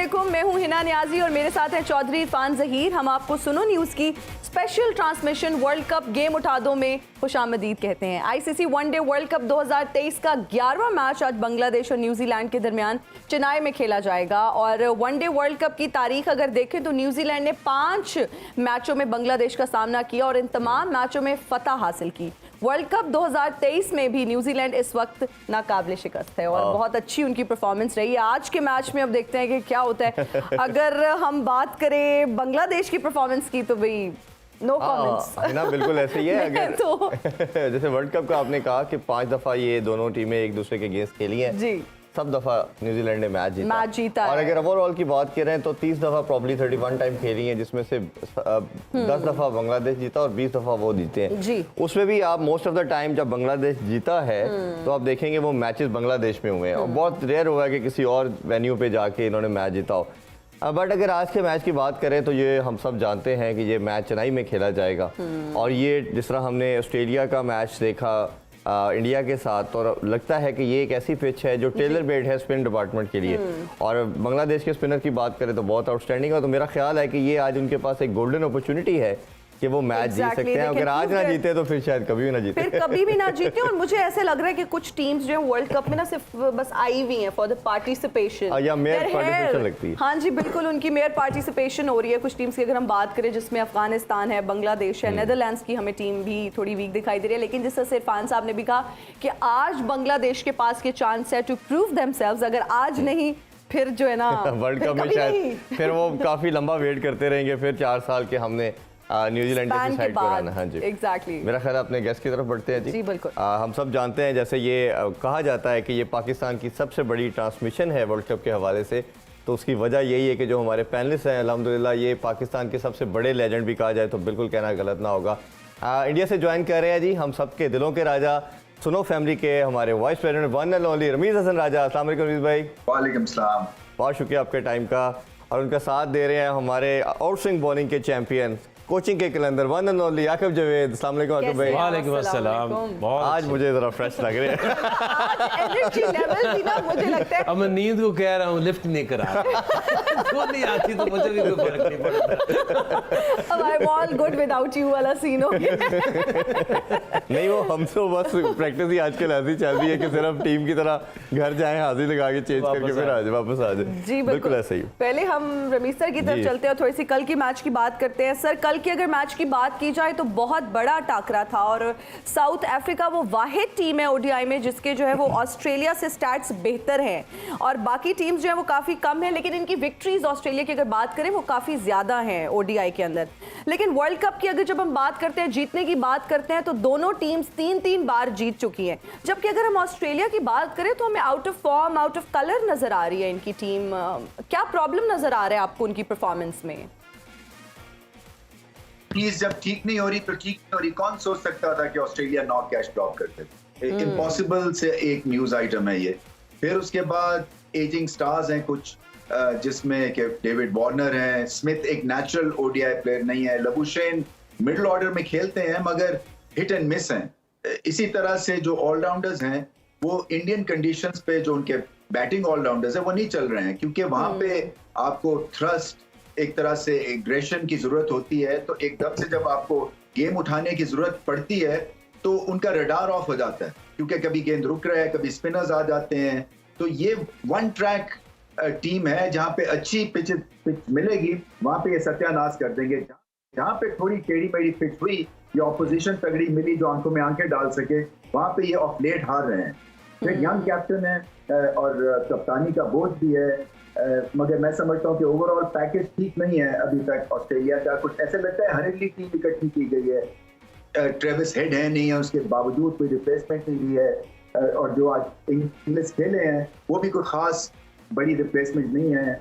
वालेकुम, मैं हूं हिना नियाजी और मेरे साथ हैं चौधरी इरफान जहीर। हम आपको सुनो न्यूज़ की special transmission world cup game उठा दो में खुशामदीद कहते हैं। आईसीसी वनडे वर्ल्ड कप 2023 का 11वां मैच आज बांग्लादेश और न्यूजीलैंड के दरमियान चेन्नई में खेला जाएगा। और वनडे वर्ल्ड कप की तारीख अगर देखें तो न्यूजीलैंड ने 5 मैचों में बांग्लादेश का सामना किया और इन तमाम मैचों में फतह हासिल की। वर्ल्ड कप 2023 में भी न्यूजीलैंड इस वक्त नाकाबिले शिकस्त है और बहुत अच्छी उनकी परफॉर्मेंस रही है। आज के मैच में अब देखते हैं कि क्या होता है। अगर हम बात करें बांग्लादेश की परफॉर्मेंस की तो भाई नो कमेंट्स ना, बिल्कुल ऐसे ही है। अगर तो जैसे वर्ल्ड कप का आपने कहा कि 5 दफा ये दोनों टीमें एक दूसरे के अगेंस्ट खेली हैं जी, सब दफा न्यूजीलैंड ने मैच जीता है। और अगर ओवरऑल की बात करें तो 30 दफा प्रॉब्ली 31 टाइम खेली हैं, जिसमें से 10 दफा बांग्लादेश जीता और 20 दफा वो जीते हैं जी। उसमें भी आप मोस्ट ऑफ द टाइम जब बांग्लादेश जीता है तो आप देखेंगे वो मैचेस बांग्लादेश में हुए हैं और बहुत रेयर हुआ है कि किसी और वेन्यू पे जाके इन्होंने मैच जीता हो। बट अगर आज के मैच की बात करें तो ये हम सब जानते हैं कि ये मैच चेन्नई में खेला जाएगा और ये जिस तरह हमने ऑस्ट्रेलिया का मैच देखा इंडिया के साथ, और लगता है कि ये एक ऐसी पिच है जो टेलर मेड है स्पिन डिपार्टमेंट के लिए। और बांग्लादेश के स्पिनर की बात करें तो बहुत आउटस्टैंडिंग है, तो मेरा ख्याल है कि ये आज उनके पास एक गोल्डन अपॉर्चुनिटी है कि वो मैच जीत सकते हैं। अगर आज ना जीते तो फिर शायद कभी भी ना जीते, फिर कभी भी ना जीते। और मुझे ऐसे लग रहा है कि कुछ टीम्स जो है वर्ल्ड कप में ना सिर्फ बस आई हुई हैं फॉर द पार्टिसिपेशन या मेयर पार्टिसिपेशन लगती है। हाँ जी बिल्कुल, उनकी मेयर पार्टिसिपेशन हो रही है। कुछ टीम्स की अगर हम बात करें जिसमें अफगानिस्तान है, बांग्लादेश है, नेदरलैंड्स की हमें टीम भी थोड़ी वीक दिखाई दे रही है। लेकिन जिस तरह से इरफान साहब ने भी कहा कि आज बांग्लादेश के पास के चांस है टू प्रूव देमसेल्व्स, अगर आज नहीं फिर जो है ना वर्ल्ड कप में शायद फिर वो काफी लंबा वेट करते रहेंगे, फिर 4 साल के हमने न्यूजीलैंड की साइड पर आना। हाँ जी एग्जैक्टली। मेरा ख्याल अपने गेस्ट की तरफ बढ़ते हैं जी बिल्कुल। हम सब जानते हैं, जैसे ये कहा जाता है कि ये पाकिस्तान की सबसे बड़ी ट्रांसमिशन है वर्ल्ड कप के हवाले से, तो उसकी वजह यही है कि जो हमारे पैनलिस्ट हैं अल्हम्दुलिल्लाह ये पाकिस्तान के सबसे बड़े लेजेंड भी कहा जाए तो बिल्कुल कहना गलत ना होगा। इंडिया से ज्वाइन कर रहे हैं जी हम सबके दिलों के राजा, सुनो फैमिली के हमारे vice president one and only Ramiz Hasan Raja. अस्सलाम वालेकुम रमीज भाई। वालेकुम सलाम। बहुत शुक्रिया आपके टाइम का। और उनका साथ दे रहे हैं हमारे आउट स्विंग बॉलिंग के चैंपियन, कोचिंग के कलंदर one and only Aaqib Javed. अस्सलाम वालेकुम आकिब भाई। वालेकुम अस्सलाम। आज मुझे जरा फ्रेश लग रहे हैं। एनर्जी लेवल भी ना मुझे लगता है। अब मैं नींद को कह रहा हूँ लिफ्ट नहीं करा वो नहीं आती तो मुझे भी कोई फर्क नहीं पड़ता। अब I am all good without you वाला सीन हो गया। नहीं वो हम तो बस प्रैक्टिस ही आजकल ऐसी चल रही है कि सिर्फ टीम की तरह घर जाएं, हाजिर लगा के चेंज करके फिर आ जाए, वापस आ जाए। जी बिल्कुल ऐसे ही। पहले हम रमीज सर की तरफ चलते हैं और थोड़ी सी कल की मैच की बात करते हैं। सर कल की अगर मैच की बात की जाए तो बहुत बड़ा टाकरा था और साउथ अफ्रीका वो वाहिद टीम है ओडीआई में जिसके जो है वो ऑस्ट्रेलिया से स्टैट्स बेहतर हैं और बाकी टीम्स जो है वो काफ़ी कम है, लेकिन इनकी विक्ट्रीज ऑस्ट्रेलिया की अगर बात करें वो काफ़ी ज़्यादा हैं ओडीआई के अंदर। लेकिन वर्ल्ड कप की अगर जब हम बात करते हैं, जीतने की बात करते हैं, तो दोनों टीम्स 3-3 बार जीत चुकी हैं। जबकि अगर हम ऑस्ट्रेलिया की बात करें तो हमें out of form, out of colour नज़र आ रही है इनकी टीम। क्या प्रॉब्लम नज़र आ रहा है आपको उनकी परफॉर्मेंस में? चीज जब ठीक नहीं हो रही तो ठीक नहीं हो रही। कौन सोच सकता था कि ऑस्ट्रेलिया 9 कैच ड्रॉप करते थे? इम्पॉसिबल से एक न्यूज आइटम है ये। फिर उसके बाद एजिंग स्टार्स हैं कुछ, जिसमें कि डेविड वार्नर हैं, स्मिथ एक नेचुरल ओडीआई प्लेयर नहीं है, लबुशेन मिडिल ऑर्डर में खेलते हैं मगर हिट एंड मिस हैं। इसी तरह से जो ऑलराउंडर्स हैं वो इंडियन कंडीशंस पे जो उनके बैटिंग ऑलराउंडर्स हैं वो नहीं चल रहे हैं, क्योंकि वहां पे आपको थ्रस्ट, एक तरह से एग्रेशन की जरूरत होती है। तो एकदम से जब आपको गेम उठाने की जरूरत पड़ती है तो उनका रडार ऑफ हो जाता है, क्योंकि कभी गेंद रुक रहा है, कभी स्पिनर्स आ जाते हैं। तो ये वन ट्रैक टीम है, जहां पे अच्छी पिच मिलेगी वहां पे ये सत्यानाश कर देंगे। जहां पे थोड़ी टेढ़ी मेढ़ी पिच हुई या ऑपोजिशन तगड़ी मिली जो आंखों में आंखें डाल सके, वहां पे ये ऑफ लेट हार रहे हैं। फिर यंग कैप्टन है और कप्तानी का बोझ भी है, मगर मैं समझता हूँ कि ओवरऑल पैकेज ठीक नहीं है अभी तक ऑस्ट्रेलिया का। कुछ ऐसे लगता है हरेली टीम इकट्ठी की गई है, ट्रेविस हेड है नहीं है, उसके बावजूद कोई रिप्लेसमेंट नहीं ली है, और जो आज इंग्लिश खेले हैं वो भी कोई खास बड़ी रिप्लेसमेंट नहीं है।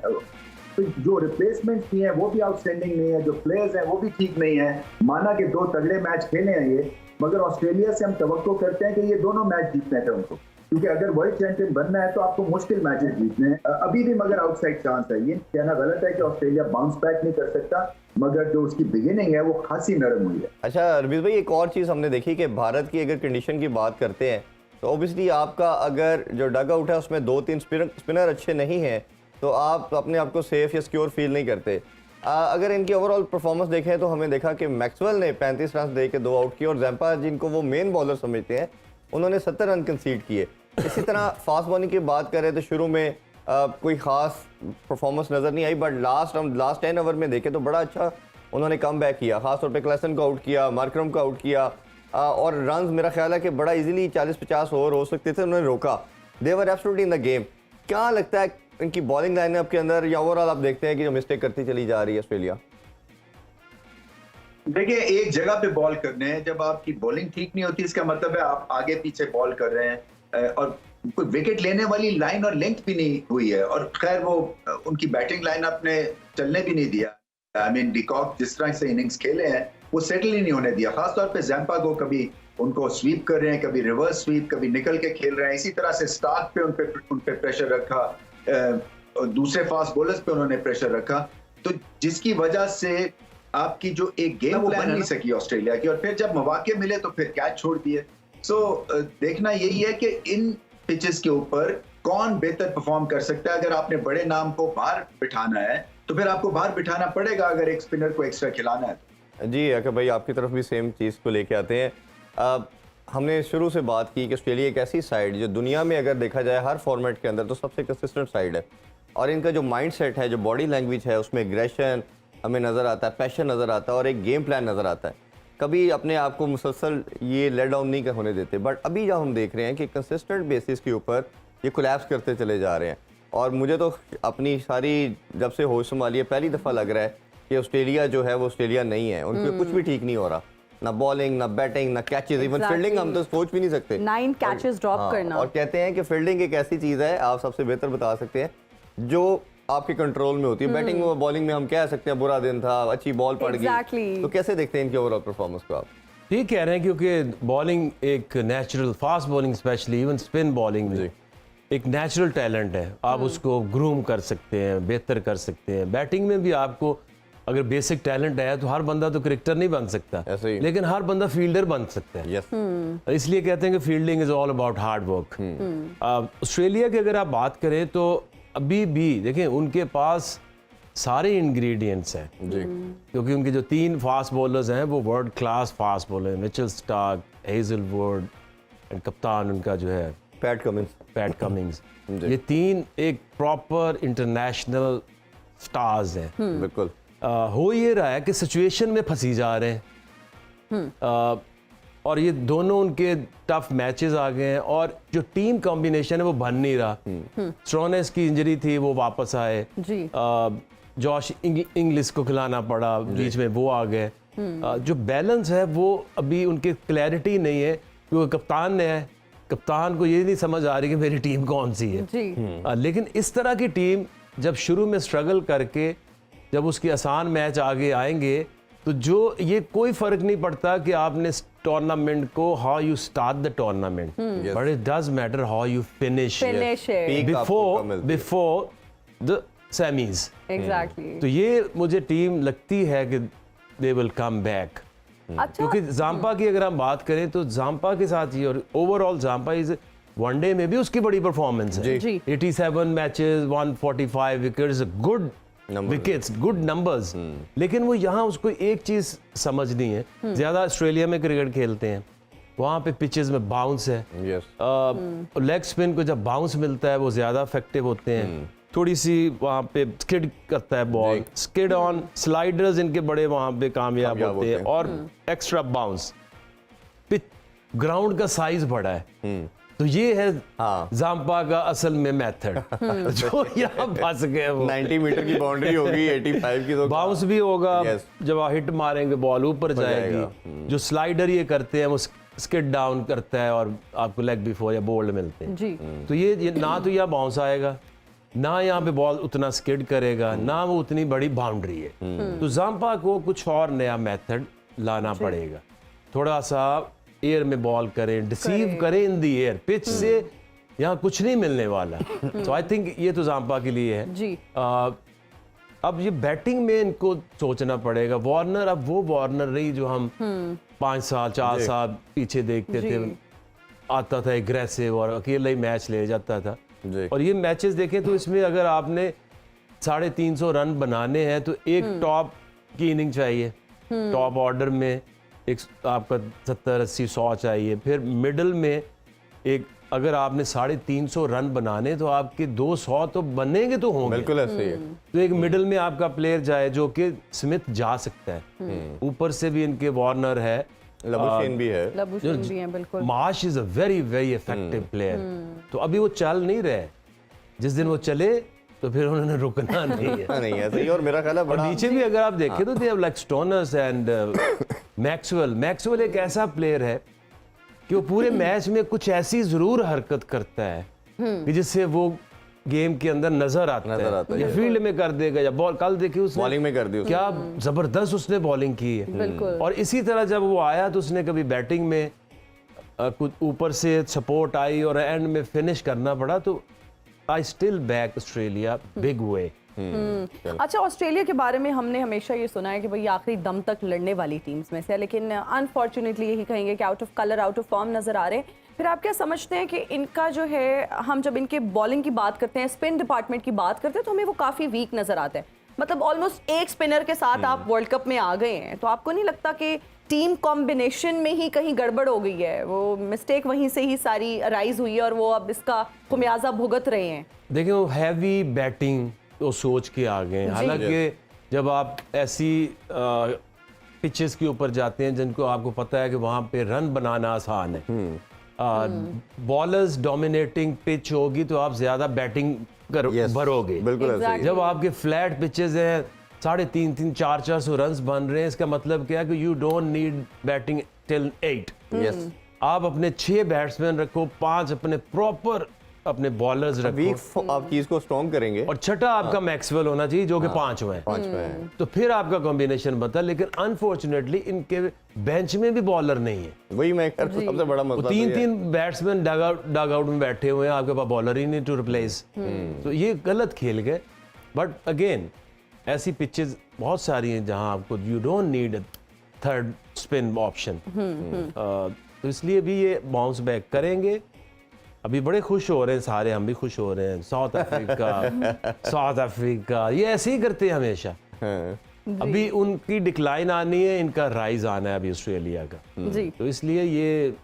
तो जो रिप्लेसमेंट की है वो भी आउटस्टैंडिंग नहीं है, जो प्लेयर्स हैं वो भी ठीक नहीं है। माना कि 2 तगड़े मैच खेले हैं ये, मगर ऑस्ट्रेलिया से हम तवक्को करते हैं कि ये दोनों मैच जीतने थे उनको, क्योंकि अगर वर्ल्ड चैंपियन बनना है तो आपको मुश्किल मैचेस जीतने हैं। अभी भी मगर आउटसाइड चांस है। ये कहना गलत है कि ऑस्ट्रेलिया बाउंस बैक नहीं कर सकता, मगर जो उसकी बिगिनिंग है वो खासी नरम हुई है। अच्छा रमीज भाई, एक और चीज़ हमने देखी कि भारत की अगर कंडीशन की बात करते हैं तो ऑब्वियसली आपका अगर जो डग आउट है उसमें 2-3 स्पिनर अच्छे नहीं हैं, तो आप अपने आप को सेफ या सिक्योर फील नहीं करते। अगर इनकी ओवरऑल परफॉर्मेंस देखें तो हमें देखा कि मैक्सवेल ने 35 रन दे के 2 आउट किए और जैम्पा जिनको वो मेन बॉलर समझते हैं उन्होंने 70 रन कंसीड किए। इसी तरह फास्ट बॉलिंग की बात करें तो शुरू में कोई ख़ास परफॉर्मेंस नज़र नहीं आई, बट लास्ट 10 ओवर में देखें तो बड़ा अच्छा उन्होंने कम बैक किया। खासतौर पे क्लेसन को आउट किया, मार्करम को आउट किया और रन्स मेरा ख्याल है कि बड़ा इजीली 40-50 ओवर हो सकते थे, उन्होंने रोका। They were absolutely in the game. क्या लगता है इनकी बॉलिंग लाइनअप के अंदर या ओवरऑल आप देखते हैं कि जो मिस्टेक करती चली जा रही है ऑस्ट्रेलिया? देखिए, एक जगह पे बॉल करने हैं, जब आपकी बॉलिंग ठीक नहीं होती इसका मतलब है आप आगे पीछे बॉल कर रहे हैं और कोई विकेट लेने वाली लाइन और लेंथ भी नहीं हुई है। और खैर वो उनकी बैटिंग लाइन आपने चलने भी नहीं दिया। आई मीन डिकॉक जिस तरह से इनिंग्स खेले हैं वो सेटल ही नहीं होने दिया। खासतौर पे जैम्पा को कभी उनको स्वीप कर रहे हैं, कभी रिवर्स स्वीप, कभी निकल के खेल रहे हैं। इसी तरह से स्टार्क पे उन पे प्रेशर रखा, दूसरे फास्ट बॉलर्स पे उन्होंने प्रेशर रखा, तो जिसकी वजह से आपकी जो एक गेम बन नहीं सकी ऑस्ट्रेलिया की। और फिर जब मौके मिले तो फिर कैच छोड़ दिए। सो देखना यही है कि इन पिचेस के ऊपर कौन बेहतर परफॉर्म कर सकता है। अगर आपने बड़े नाम को बाहर बिठाना है तो फिर आपको बाहर बिठाना पड़ेगा, अगर एक स्पिनर को एक्स्ट्रा खिलाना है तो। जी अगर भाई आपकी तरफ भी सेम चीज़ को लेके आते हैं। हमने शुरू से बात की कि ऑस्ट्रेलिया एक ऐसी साइड जो दुनिया में अगर देखा जाए हर फॉर्मेट के अंदर तो सबसे कंसिस्टेंट साइड है, और इनका जो माइंड सेट है, जो बॉडी लैंग्वेज है, उसमें एग्रेशन हमें नज़र आता है, पैशन नज़र आता है और एक गेम प्लान नज़र आता है। कभी अपने आप को मुसलसल ये लेट डाउन नहीं होने देते। बट अभी जब हम देख रहे हैं कि कंसिस्टेंट बेसिस के ऊपर ये कोलैप्स करते चले जा रहे हैं, और मुझे तो अपनी सारी जब से होश संभाली है पहली दफ़ा लग रहा है कि ऑस्ट्रेलिया जो है वो ऑस्ट्रेलिया नहीं है। उनके कुछ भी ठीक नहीं हो रहा, ना बॉलिंग, ना बैटिंग, ना कैचेस, इवन फील्डिंग हम तो सोच भी नहीं सकते। 9 कैचेस ड्रॉप करना। और कहते हैं कि फील्डिंग एक ऐसी चीज़ है, आप सबसे बेहतर बता सकते हैं, जो आपके कंट्रोल में होती है। बैटिंग और बॉलिंग में हम कह सकते हैं बुरा दिन था, अच्छी बॉल पड़ गई। तो कैसे देखते हैं इनकी ओवरऑल परफॉर्मेंस को आप? ठीक कह रहे हैं, क्योंकि बॉलिंग एक natural, fast bowling specially, even spin bowling में एक नेचुरल टैलेंट है। आप उसको ग्रूम कर सकते हैं, बेहतर कर सकते हैं। बैटिंग में भी आपको अगर बेसिक टैलेंट है तो हर बंदा तो क्रिकेटर नहीं बन सकता, लेकिन हर बंदा फील्डर बन सकता है। इसलिए कहते हैं कि fielding is all about hard work. Australia की अगर आप बात करें तो अभी भी देखें उनके पास सारे इंग्रेडिएंट्स हैं, क्योंकि उनके जो 3 फास्ट बॉलर्स हैं वो वर्ल्ड क्लास फास्ट बॉलर हैं। मिचेल स्टार्क, हेजलवुड एंड कप्तान उनका जो है पैट कमिंस। ये 3 एक प्रॉपर इंटरनेशनल स्टार्स हैं। बिल्कुल। हो ये रहा है कि सिचुएशन में फंसी जा रहे हैं, और ये दोनों उनके टफ मैचेस आ गए हैं, और जो टीम कॉम्बिनेशन है वो बन नहीं रहा। स्ट्रोनेस की इंजरी थी, वो वापस आए। जॉश इंग्लिश को खिलाना पड़ा बीच में, वो आ गए। जो बैलेंस है वो अभी उनके क्लैरिटी नहीं है, क्योंकि कप्तान को ये नहीं समझ आ रही कि मेरी टीम कौन सी है। लेकिन इस तरह की टीम जब शुरू में स्ट्रगल करके जब उसके आसान मैच आगे आएंगे तो जो ये कोई फर्क नहीं पड़ता कि आपने टूर्नामेंट को how you start the tournament, but it does matter how you finish before the semis. Exactly. तो ये मुझे टीम लगती है कि दे विल कम बैक। क्योंकि जाम्पा की अगर हम बात करें तो जाम्पा के साथ ही, और ओवरऑल जाम्पा इज वनडे में भी उसकी बड़ी परफॉर्मेंस है। 87 matches, 145 wickets, good wickets, good numbers. लेकिन वो यहाँ उसको एक चीज समझनी है, ज्यादा ऑस्ट्रेलिया में क्रिकेट खेलते हैं, वहाँ पे पिचेस में बाउंस है। लेग स्पिन को जब बाउंस मिलता है वो ज्यादा इफेक्टिव होते हैं। थोड़ी सी वहाँ पे स्किड करता है बॉल, स्किड ऑन स्लाइडर्स इनके बड़े वहाँ पे कामयाब होते हैं, और एक्स्ट्रा बाउंस। पिच ग्राउंड का साइज बड़ा है, तो ये है जाम्पा का असल में मेथड जो यहाँ फंस गए। 90 मीटर की बाउंड्री होगी, 85 की तो बाउंस भी होगा। जब आप हिट मारेंगे बॉल ऊपर जाएगी। जो स्लाइडर ये करते हैं वो स्किड डाउन करता है और आपको लेग बिफोर या बोल्ड मिलते हैं। तो ये ना तो यह बाउंस आएगा, ना यहाँ पे बॉल उतना स्किड करेगा, ना वो उतनी बड़ी बाउंड्री है। तो जाम्पा को कुछ और नया मेथड लाना पड़ेगा। थोड़ा सा एयर में बॉल करें, डिसीव करें इन दी एयर। पिच से यहाँ कुछ नहीं मिलने वाला। तो आई थिंक ये तो जाम्पा के लिए है जी। अब ये बैटिंग में इनको सोचना पड़ेगा। वार्नर अब वो वार्नर नहीं जो हम 5 साल 4 साल पीछे देखते थे। आता था एग्रेसिव और अकेला ही मैच ले जाता था। और ये मैचेस देखें तो इसमें अगर आपने 350 रन बनाने हैं तो एक टॉप की इनिंग चाहिए, टॉप ऑर्डर में एक आपका 70-80-100 चाहिए, फिर मिडल में एक, अगर आपने 350 रन बनाने तो आपके 200 तो बनेंगे तो होंगे। बिल्कुल ऐसे ही है। तो एक मिडल में आपका प्लेयर जाए जो कि स्मिथ जा सकता है, ऊपर से भी इनके वार्नर है, लबुशेन भी है, लबुशेन भी हैं, बिल्कुल। Marsh is a very very effective player. तो अभी वो चल नहीं रहे, जिस दिन वो चले तो फिर उन्होंने रुकना नहीं है। नहीं ऐसे ही। और मेरा ख्याल है और बड़ा नीचे भी अगर आप देखें तो they have like Stoinis and Maxwell एक ऐसा प्लेयर है कि वो पूरे मैच में कुछ ऐसी जरूर हरकत करता है कि जिससे वो गेम के अंदर नजर आता है, या फील्ड में कर देगा या बॉल, कल देखिए उसने बॉलिंग में कर दी उसने। क्या जबरदस्त उसने बॉलिंग की है। बिल्कुल। और इसी तरह जब वो आया तो उसने कभी बैटिंग में कुछ ऊपर से सपोर्ट आई और एंड में फिनिश करना पड़ा, तो I still back Australia big way. अच्छा, ऑस्ट्रेलिया के बारे में हमने हमेशा ये सुना है कि भाई आखिरी दम तक लड़ने वाली टीम्स में से है, लेकिन अनफॉर्चुनेटली यही कहेंगे कि out of colour, out of form नजर आ रहे हैं। फिर आप क्या समझते हैं कि इनका जो है, हम जब इनके बॉलिंग की बात करते हैं, स्पिन डिपार्टमेंट की बात करते हैं, तो हमें वो काफ़ी वीक नजर आता है। मतलब ऑलमोस्ट एक स्पिनर के साथ आप वर्ल्ड कप में आ गए हैं, तो आपको नहीं लगता कि टीम कॉम्बिनेशन में ही कहीं गड़बड़ हो गई है, वो मिस्टेक वहीं से ही सारी राइज हुई है और वो अब इसका खुमियाजा भुगत रहे हैं? देखिए वो हैवी बैटिंग तो सोच के आ गए हैं। हालांकि जब आप ऐसी पिचेस के ऊपर जाते हैं जिनको आपको पता है कि वहां पे रन बनाना आसान है, बॉलर्स डोमिनेटिंग पिच होगी तो आप ज्यादा बैटिंग भरोगे। बिल्कुल ऐसे ही। जब आपके फ्लैट पिचेस हैं, 350, 400 रन बन रहे हैं, इसका मतलब क्या है कि you don't need batting till 8। Yes, आप अपने 6 बैट्समैन रखो, 5 अपने प्रॉपर अपने बॉलर्स रखो, वीक आप चीज को स्ट्रॉन्ग करेंगे और छठा आपका मैक्सवेल होना चाहिए जो कि 5 में है। 5 में है। तो फिर आपका कॉम्बिनेशन बनता है। लेकिन अनफॉर्चुनेटली इनके बेंच में भी बॉलर नहीं है। वही मैं सबसे बड़ा वो मसला 3 बैट्समैन डग आउट में बैठे हुए हैं, आपके पास बॉलर ही नहीं टू रिप्लेस। तो ये गलत खेल गए। बट अगेन ऐसी पिचेस बहुत सारी हैं जहां आपको you don't need third spin option, तो इसलिए भी ये बाउंस बैक करेंगे। अभी बड़े खुश हो रहे हैं सारे, हम भी खुश हो रहे हैं। साउथ अफ्रीका ये ऐसे ही करते हैं हमेशा। अभी उनकी डिक्लाइन आनी है, इनका राइज आना है अभी ऑस्ट्रेलिया का, जी। तो इसलिए ये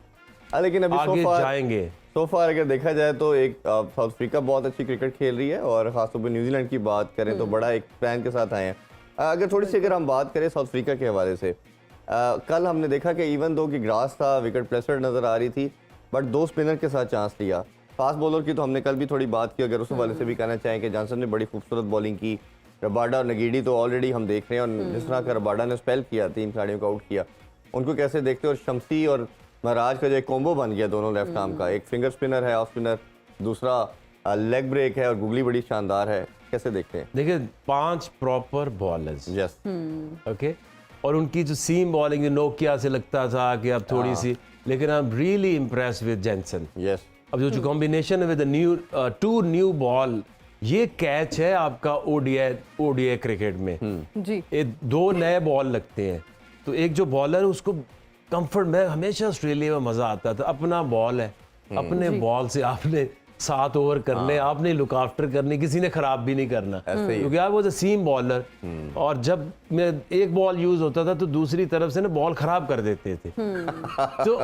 लेकिन अभी आगे जाएंगे। सो फार अगर देखा जाए तो एक साउथ अफ्रीका बहुत अच्छी क्रिकेट खेल रही है, और खासतौर पर न्यूजीलैंड की बात करें तो बड़ा एक प्लान के साथ आए हैं। अगर थोड़ी सी अगर हम बात करें साउथ अफ्रीका के हवाले से, कल हमने देखा कि इवन दो कि ग्रास था, विकेट प्लेसर नजर आ रही थी, बट 2 स्पिनर के साथ चांस लिया। फास्ट बॉलर की तो हमने कल भी थोड़ी बात की, अगर उस हवाले से भी कहना चाहें कि जॉनसन ने बड़ी खूबसूरत बॉलिंग की। रबाडा और नगीडी तो ऑलरेडी हम देख रहे हैं, और जिस तरह का रबाडा ने स्पेल किया, 3 खिलाड़ियों को आउट किया, उनको कैसे देखते हो। और शमसी और महाराज का जो एक कॉम्बो बन गया दोनों लेफ्ट आर्म का, एक फिंगर स्पिनर है, ऑफ स्पिनर, दूसरा लेग ब्रेक है, और गुगली बड़ी शानदार है। कैसे देखते हैं? देखिए 5 प्रॉपर बॉलर्स, यस, ओके, और उनकी जो सीम बॉलिंग नोकिया से लगता था कि अब थोड़ी सी, लेकिन I am really impress with Jansen. Yes, अब जो कॉम्बिनेशन है विद टू न्यू बॉल, ये कैच है आपका ओडीआई क्रिकेट में। जी। 2 नए बॉल लगते हैं, तो एक जो बॉलर है उसको कंफर्ट में, हमेशा ऑस्ट्रेलिया में मजा आता था, अपना बॉल है, अपने बॉल से आपने 7 ओवर करने, आपने लुक आफ्टर करनी, किसी ने खराब भी नहीं करना, क्योंकि आप वो सीम बॉलर। और जब मैं एक बॉल यूज होता था तो दूसरी तरफ से ना बॉल खराब कर देते थे, तो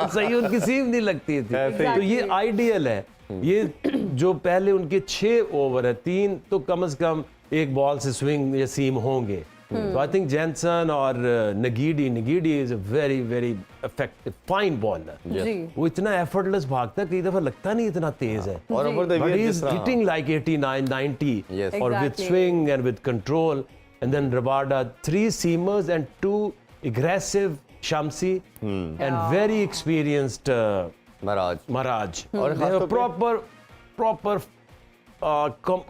सही उनकी सीम नहीं लगती थी। तो ये आइडियल है। ये जो पहले उनके 6 ओवर है, 3 तो कम से कम एक बॉल से स्विंग या सीम होंगे। तो आई थिंक जेंसन और Ngidi is a very very effective fine bowler. जी। वो इतना एफर्टलेस भागता है, कई दफा लगता नहीं इतना तेज है, और over the but years he is जिस तरह- hitting like 89, 90, Yes. or with Exactly. swing and with control. And then Rabada, 3 seamers and 2 aggressive Shamsi and very experienced Maharaj. Maharaj. और They have a खासतौर proper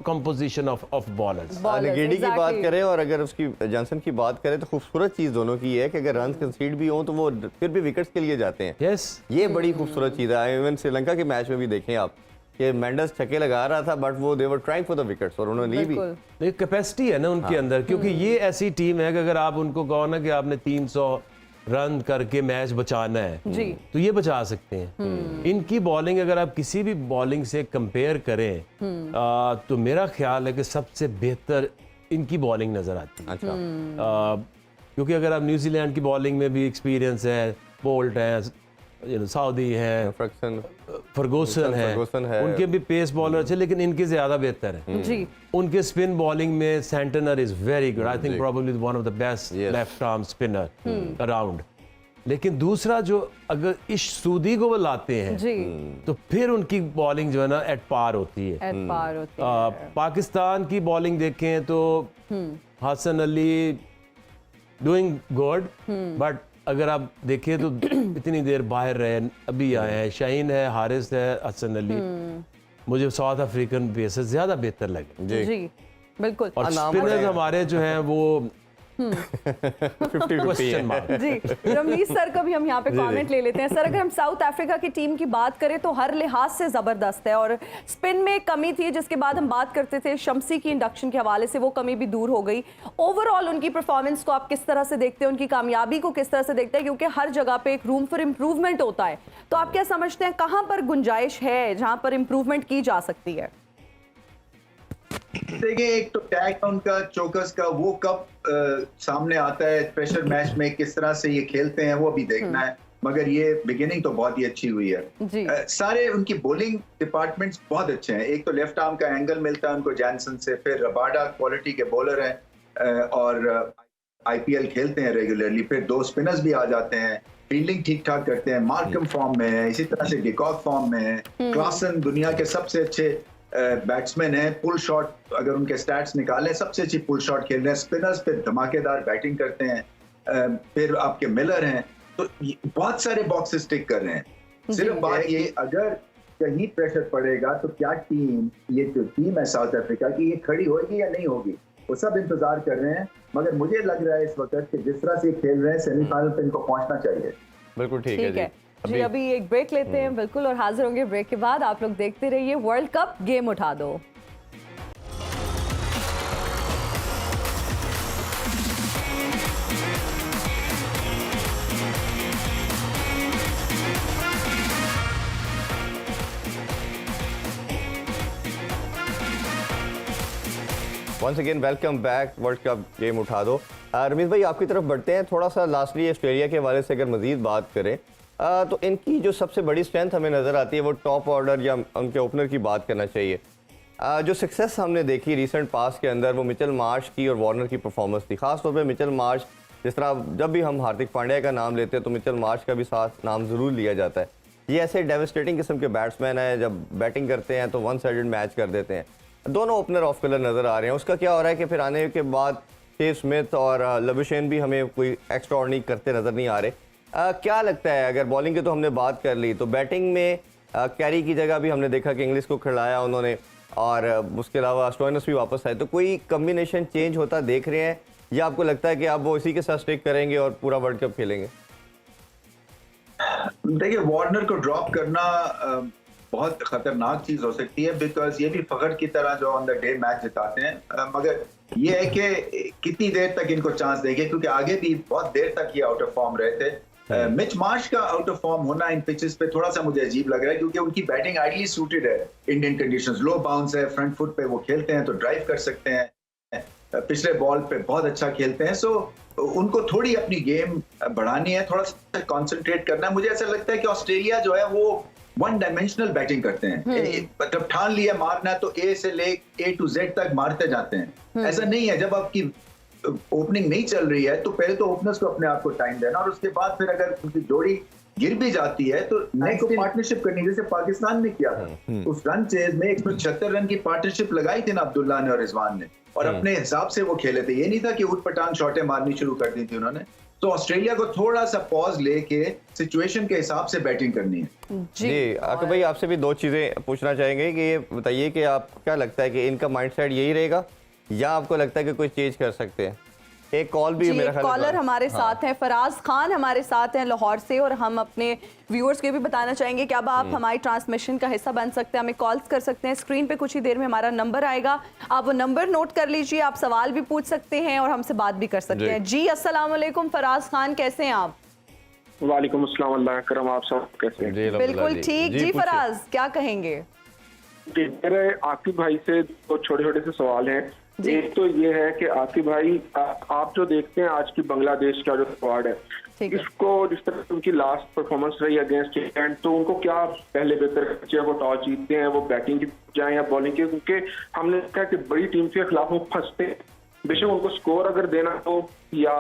composition of ballers. Ballers, Ngidi की बात exactly. करें और अगर उसकी Johnson की बात करें, तो खूबसूरत चीज दोनों की है कि अगर रन कंसीड भी हो तो वो फिर भी विकेट्स के लिए जाते हैं। Yes. ये बड़ी खूबसूरत चीज है। इवन श्रीलंका के मैच में भी देखें आप कि मेंडस छक्के लगा रहा था, बट वो they were trying for the wickets, और उन्होंने ली भी। बिल्कुल। एक कैपेसिटी है ना उनके अंदर, क्योंकि ये ऐसी टीम है कि अगर आप उनको कहो ना कि आपने 300 रन करके मैच बचाना है जी। तो ये बचा सकते हैं। इनकी बॉलिंग अगर आप किसी भी बॉलिंग से कंपेयर करें तो मेरा ख्याल है कि सबसे बेहतर इनकी बॉलिंग नजर आती है। अच्छा। क्योंकि अगर आप न्यूजीलैंड की बॉलिंग में भी एक्सपीरियंस है, बोल्ट है, सऊदी है, फर्गूसन है, उनके भी पेस बॉलर अच्छे, लेकिन इनके ज्यादा बेहतर है जी। उनके स्पिन बॉलिंग में Santner is very good, I think probably one of the best left arm spinner around. लेकिन दूसरा जो अगर इश सूदी को वो लाते हैं जी। तो फिर उनकी बॉलिंग जो है ना एट पार होती है। एट पार होती है। पाकिस्तान की बॉलिंग देखें तो Hasan Ali doing good, but अगर आप देखें तो इतनी देर बाहर रहे, अभी आए हैं, शाहीन है, हारिस है, हसन अली, मुझे साउथ अफ्रीकन पेसर ज्यादा बेहतर लगे। जी बिल्कुल। और स्पिनर्स हमारे जो हैं वो 50-50 है। जी, रमनीश सर का भी हम यहाँ पे कमेंट ले लेते हैं। सर, अगर हम साउथ अफ्रीका की टीम की बात करें तो हर लिहाज से जबरदस्त है और स्पिन में कमी थी, जिसके बाद हम बात करते थे शम्सी की इंडक्शन के हवाले से, वो कमी भी दूर हो गई। ओवरऑल उनकी परफॉर्मेंस को आप किस तरह से देखते हैं, उनकी कामयाबी को किस तरह से देखते हैं, क्योंकि हर जगह पे एक रूम फॉर इम्प्रूवमेंट होता है, तो आप क्या समझते हैं कहाँ पर गुंजाइश है जहाँ पर इम्प्रूवमेंट की जा सकती है? देखिए, एक तो टैग उनका चोकस का वो कब सामने आता है प्रेशर मैच में, किस तरह से ये खेलते हैं वो भी देखना है, मगर ये बिगिनिंग तो बहुत ही अच्छी हुई है। सारे उनकी बॉलिंग डिपार्टमेंट्स बहुत अच्छे हैं। एक तो लेफ्ट आर्म का एंगल मिलता है उनको जैनसन से, फिर रबाडा क्वालिटी के बॉलर हैं और आईपीएल खेलते हैं रेगुलरली, फिर दो स्पिनर्स भी आ जाते हैं, फील्डिंग ठीक ठाक करते हैं, मार्कम फॉर्म में है, इसी तरह से डिकॉक फॉर्म में है, क्लासन दुनिया के सबसे अच्छे बैट्समैन है, पुल शॉट अगर उनके स्टैट्स निकालें सबसे अच्छी पुल शॉट खेल रहे हैं, स्पिनर्स पे धमाकेदार बैटिंग करते हैं, फिर आपके मिलर हैं, तो बहुत सारे बॉक्सेस टिक कर रहे हैं। सिर्फ बात ये, अगर कहीं प्रेशर पड़ेगा तो क्या टीम, ये जो टीम है साउथ अफ्रीका की, ये खड़ी होगी या नहीं होगी, वो सब इंतजार कर रहे हैं। मगर मुझे लग रहा है इस वक्त कि जिस तरह से ये खेल रहे हैं सेमीफाइनल पे इनको पहुंचना चाहिए। बिल्कुल ठीक है जी। अभी एक ब्रेक लेते हैं बिल्कुल, और हाजिर होंगे ब्रेक के बाद। आप लोग देखते रहिए वर्ल्ड कप गेम उठा दो। Once again welcome back, world cup game उठा दो। रमीज भाई, आपकी तरफ बढ़ते हैं थोड़ा सा। लास्टली ऑस्ट्रेलिया के हवाले से अगर मजीद बात करें तो इनकी जो सबसे बड़ी स्ट्रेंथ हमें नज़र आती है वो टॉप ऑर्डर या उनके ओपनर की बात करना चाहिए। जो सक्सेस हमने देखी रिसेंट पास के अंदर वो मिचेल मार्श की और वार्नर की परफॉर्मेंस थी। खासतौर पे मिचेल मार्श, जिस तरह जब भी हम हार्दिक पांड्या का नाम लेते हैं तो मिचेल मार्श का भी साथ नाम ज़रूर लिया जाता है। ये ऐसे डेविस्टेटिंग किस्म के बैट्समैन हैं, जब बैटिंग करते हैं तो वन साइडेड मैच कर देते हैं। दोनों ओपनर ऑफ कलर नज़र आ रहे हैं। उसका क्या हो रहा है कि फिर आने के बाद स्टीव स्मिथ और लबुशेन भी हमें कोई एक्स्ट्रा ऑर्डिनरी करते नज़र नहीं आ रहे। क्या लगता है, अगर बॉलिंग की तो हमने बात कर ली, तो बैटिंग में कैरी की जगह भी हमने देखा कि इंग्लिश को खिलाया उन्होंने, और उसके अलावा स्टोइनिस भी वापस आए, तो कोई कम्बिनेशन चेंज होता देख रहे हैं या आपको लगता है कि आप वो इसी के साथ स्टिक करेंगे और पूरा वर्ल्ड कप खेलेंगे? देखिए, वार्नर को ड्रॉप करना बहुत खतरनाक चीज हो सकती है, बिकॉज ये भी फखर की तरह जो ऑन द डे मैच जिताते हैं, मगर ये है कि कितनी देर तक इनको चांस देंगे, क्योंकि आगे भी बहुत देर तक ये आउट ऑफ फॉर्म रहे थे। मिच मार्श का आउट ऑफ फॉर्म होना इन पिचेस पे थोड़ा सा मुझे अजीब लग रहा है, क्योंकि उनकी बैटिंग आइडियली सूटेड है इंडियन कंडीशंस। लो बाउंस है, फ्रंट फुट पे वो खेलते हैं तो ड्राइव कर सकते हैं, पिछले बॉल पे बहुत अच्छा खेलते हैं। सो उनको थोड़ी अपनी गेम बढ़ानी है, थोड़ा सा कंसंट्रेट करना है। मुझे ऐसा लगता है कि ऑस्ट्रेलिया जो है वो वन डायमेंशनल बैटिंग करते हैं, मतलब ठान लिया मारना तो ए से ले A to Z तक मारते जाते हैं। ऐसा नहीं है, जब आपकी ओपनिंग नहीं चल रही है तो पहले तो ओपनर्स को अपने आप को टाइम देना, और उसके बाद फिर अगर उनकी जोड़ी गिर भी जाती है तो नेक्स्ट पार्टनरशिप करनी, जैसे पाकिस्तान ने किया था। उस रन चेज में 176 रन की पार्टनरशिप लगाई थी ना अब्दुल्ला ने और रिजवान ने, और अपने हिसाब से वो खेले थे। ये नहीं था कि ऊट पटांग शॉटें मारनी शुरू कर दी थी उन्होंने। तो ऑस्ट्रेलिया को थोड़ा सा पॉज लेके सिचुएशन के हिसाब से बैटिंग करनी है। जी आके भाई, आपसे भी दो चीजें पूछना चाहेंगे कि ये बताइए कि आप क्या लगता है कि इनका माइंडसेट यही रहेगा या आपको लगता है कि कोई चेंज कर सकते हैं? एक कॉल भी मेरा ख्याल कॉलर हमारे साथ हैं, फराज खान हमारे साथ हैं लाहौर से, और हम अपने व्यूअर्स को भी बताना चाहेंगे कि अब आप हमारी ट्रांसमिशन का हिस्सा बन सकते हैं, हमें कॉल्स कर सकते हैं। स्क्रीन पे कुछ ही देर में हमारा नंबर आएगा, आप वो नंबर नोट कर लीजिए, आप सवाल भी पूछ सकते हैं और हमसे बात भी कर सकते हैं। जी अस्सलाम वालेकुम फराज खान, कैसे हैं आप? वालेकुम अस्सलाम, अल्लाह करम। आप सब कैसे हैं? जी अल्हम्दुलिल्लाह बिल्कुल ठीक जी। पूछिए। फराज क्या कहेंगे? जी, मेरे आकिब भाई से दो छोटे छोटे से सवाल हैं। एक तो ये है कि आकिब भाई, आप जो देखते हैं आज की बांग्लादेश का जो स्क्वाड है, ठीक है। इसको जिस तरह उनकी लास्ट परफॉर्मेंस रही अगेंस्ट इंग्लैंड, तो उनको क्या पहले बेहतर करना चाहिए? वो टॉस जीतते हैं, वो बैटिंग की जाए या बॉलिंग की? क्योंकि हमने देखा कि बड़ी टीम के खिलाफ वो फंसते हैं, बेशक उनको स्कोर अगर देना हो या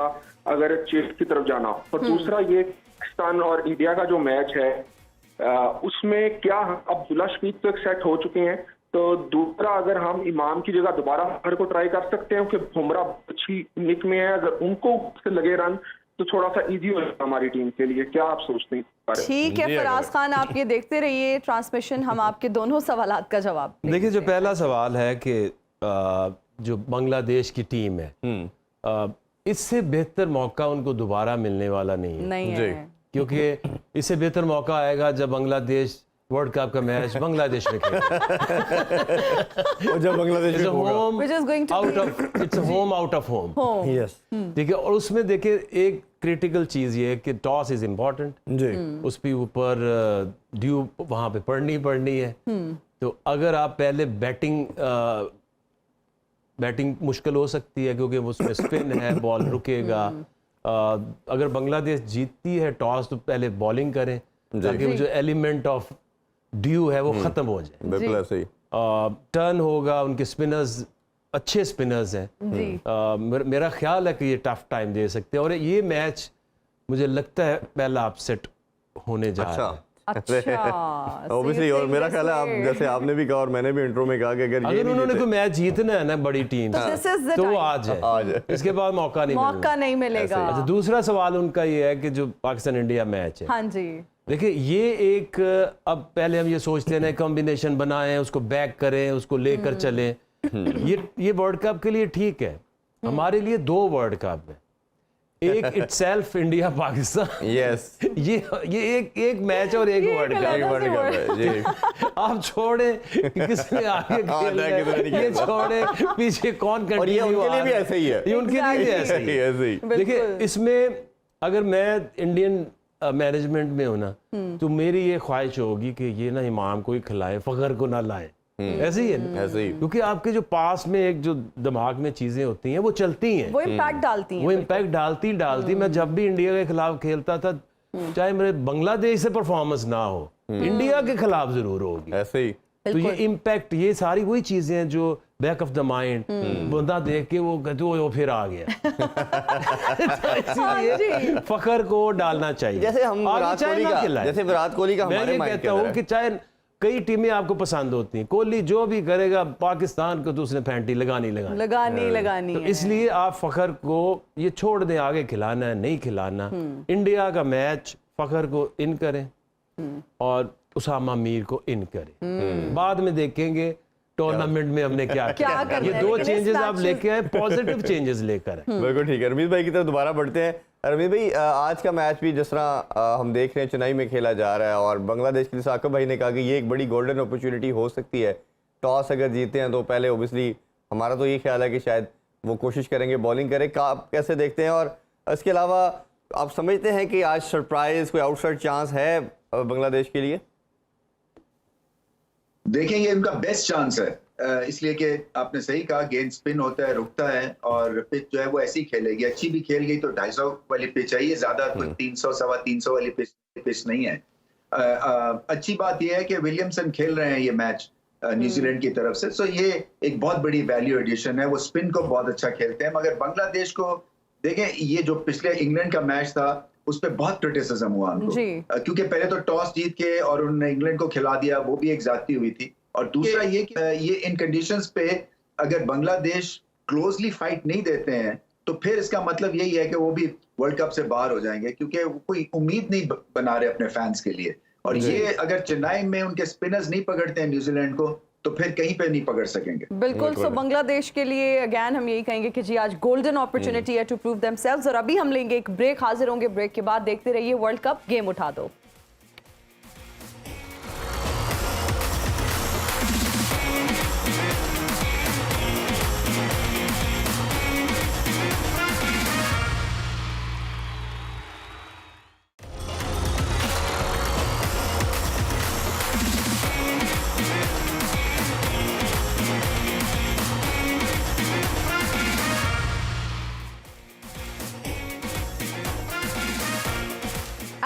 अगर चेस की तरफ जाना हो। और दूसरा ये पाकिस्तान और इंडिया का जो मैच है, उसमें क्या अब्दुल्ला शफीक तो एक सेट हो चुके हैं, तो दूसरा अगर हम इमाम की जगह दोबारा हर को ट्राई कर सकते हैं, क्योंकि बुमराह अच्छी निक में है, अगर उनको से लगे रन तो थोड़ा सा इजी हो जाएगा हमारी टीम के लिए। क्या आप सोचते हैं? ठीक है जी, फराज खान, आप ये देखते रहिए ट्रांसमिशन, हम आपके दोनों सवालात का जवाब देखिए, जो पहला सवाल है कि जो बांग्लादेश की टीम है, इससे बेहतर मौका उनको दोबारा मिलने वाला नहीं है। नहीं जी। है। क्योंकि इससे बेहतर मौका आएगा जब बांग्लादेश वर्ल्ड कप का मैच बांग्लादेश में खेलेगा। और जब बांग्लादेश It's में a होगा home Which is going to out be- of it's a home out of home। Home। Yes ठीक है, और उसमें देखिए एक क्रिटिकल चीज़ ये है कि टॉस इज इम्पोर्टेंट। जी उस पे ऊपर ड्यू वहाँ पे पढ़नी है। तो अगर आप पहले बैटिंग मुश्किल हो सकती है, क्योंकि उसमें स्पिन है, बॉल रुकेगा। अगर बांग्लादेश जीतती है टॉस, तो पहले बॉलिंग करें ताकि वो जो एलिमेंट ऑफ ड्यू है वो ख़त्म हो जाए। बिल्कुल ऐसे ही टर्न होगा, उनके स्पिनर्स अच्छे स्पिनर्स हैं। जी। मेरा ख्याल है कि ये टफ टाइम दे सकते हैं, और ये मैच मुझे लगता है पहला अपसेट होने जा रहा है। अच्छा ऑब्वियसली। और मेरा ख्याल है, आप जैसे आपने भी कहा और मैंने भी इंट्रो में कहा कि अगर ये अगर नहीं उन्होंने जीते- कोई मैच जीतना है ना बड़ी टीम तो this is the तो वो time। आज है, आज है। इसके बाद मौका नहीं मिलना। मौका नहीं मिलेगा। अच्छा, दूसरा सवाल उनका ये है कि जो पाकिस्तान इंडिया मैच है, हाँ जी। देखिए ये एक, अब पहले हम ये सोचते हैं कॉम्बिनेशन बनाएं, उसको बैक करें, उसको लेकर चलें। ये वर्ल्ड कप के लिए ठीक है, हमारे लिए दो वर्ल्ड कप है, एक इटसेल्फ इंडिया पाकिस्तान, यस ये एक मैच और एक ये वर्ल्ड एक कप। अलग- वर्ल्ड कप है जी। आप छोड़े कि किसने आगे हाँ, खेलना नहीं, किसने है, नहीं ये खेलना। छोड़े पीछे कौन और ये कंटिन्यू उनके लिए भी ऐसे ही है। ये उनके लिए भी Exactly। ऐसे ही है। ऐसे ही देखिए, बिल्कुल। इसमें अगर मैं इंडियन मैनेजमेंट में हूं ना, तो मेरी ये ख्वाहिश होगी कि ये ना इमाम को ही खिलाए, फखर को ना लाए। ऐसे ही है ना? ऐसे ही क्योंकि आपके जो पास में एक जो दिमाग में चीजें होती हैं वो चलती हैं, वो इम्पैक्ट डालती हैं। वो इम्पैक्ट डालती। मैं जब भी इंडिया के खिलाफ खेलता था, चाहे मेरे बांग्लादेश से परफॉर्मेंस ना हो, इंडिया के खिलाफ जरूर होगी। ऐसे ही तो ये इम्पैक्ट, ये सारी वही चीजें हैं जो बैक ऑफ द माइंड, बंदा देख के वो कहते वो फिर आ गया। तो इसलिए फखर को डालना चाहिए। जैसे हम आगे विराट चाहे कोहली ना का, खिलाए। जैसे विराट कोहली का मैं हमारे ये माइंड के कहता अंदर हूँ है। कि चाहे कई टीमें आपको पसंद होती हैं, कोहली जो भी करेगा पाकिस्तान को तो उसने फैंटी लगानी लगानी तो है। इसलिए आप फखर को ये छोड़ दें, आगे खिलाना है नहीं खिलाना। इंडिया का मैच फखर को इन करें और उसामा मीर को इन करें, बाद में देखेंगे टूर्नामेंट में हमने क्या क्या करना ये है, दो लेकिन इस चेंजेस आप matches- लेके आए, पॉजिटिव चेंजेस लेकर आए। बिल्कुल ठीक है। रमीज भाई की तरफ दोबारा बढ़ते हैं। रमीज भाई, आज का मैच भी जिस तरह हम देख रहे हैं चेन्नई में खेला जा रहा है, और बांग्लादेश के लिए साकिब भाई ने कहा कि ये एक बड़ी गोल्डन अपॉर्चुनिटी हो सकती है। टॉस अगर जीते हैं तो पहले ओबियसली हमारा तो ये ख्याल है कि शायद वो कोशिश करेंगे बॉलिंग करें। आप कैसे देखते हैं? और इसके अलावा आप समझते हैं कि आज सरप्राइज कोई आउटसाइड चांस है बांग्लादेश के लिए? देखें, ये इनका बेस्ट चांस है, इसलिए कि आपने सही कहा, गेंद स्पिन होता है, रुकता है, और पिच जो है वो ऐसी खेलेगी। अच्छी भी खेल गई तो 250 वाली पिच है, ये ज्यादा कोई 300 सवा 300 वाली पिच नहीं है। अच्छी बात यह है कि विलियमसन खेल रहे हैं ये मैच न्यूजीलैंड की तरफ से, सो ये एक बहुत बड़ी वैल्यू एडिशन है। वो स्पिन को बहुत अच्छा खेलते हैं, मगर बांग्लादेश को देखें, ये जो पिछले इंग्लैंड का मैच था उस पर बहुत क्रिटिसिज्म हुआ उनको, क्योंकि पहले तो टॉस जीत के और उन्होंने इंग्लैंड को खिला दिया, वो भी एक ज्यादती हुई थी। और दूसरा ये कि ये इन कंडीशंस पे अगर बांग्लादेश क्लोजली फाइट नहीं देते हैं तो फिर इसका मतलब यही है कि वो भी वर्ल्ड कप से बाहर हो जाएंगे, क्योंकि वो कोई उम्मीद नहीं बना रहे अपने फैंस के लिए। और ये अगर चेन्नई में उनके स्पिनर्स नहीं पकड़ते हैं न्यूजीलैंड को, तो फिर कहीं पे नहीं पकड़ सकेंगे। बिल्कुल। सो बांग्लादेश के लिए अगेन हम यही कहेंगे कि जी आज गोल्डन अपॉर्चुनिटी है टू प्रूव देमसेल्व्स। और अभी हम लेंगे एक ब्रेक, हाजिर होंगे ब्रेक के बाद। देखते रहिए वर्ल्ड कप गेम उठा दो।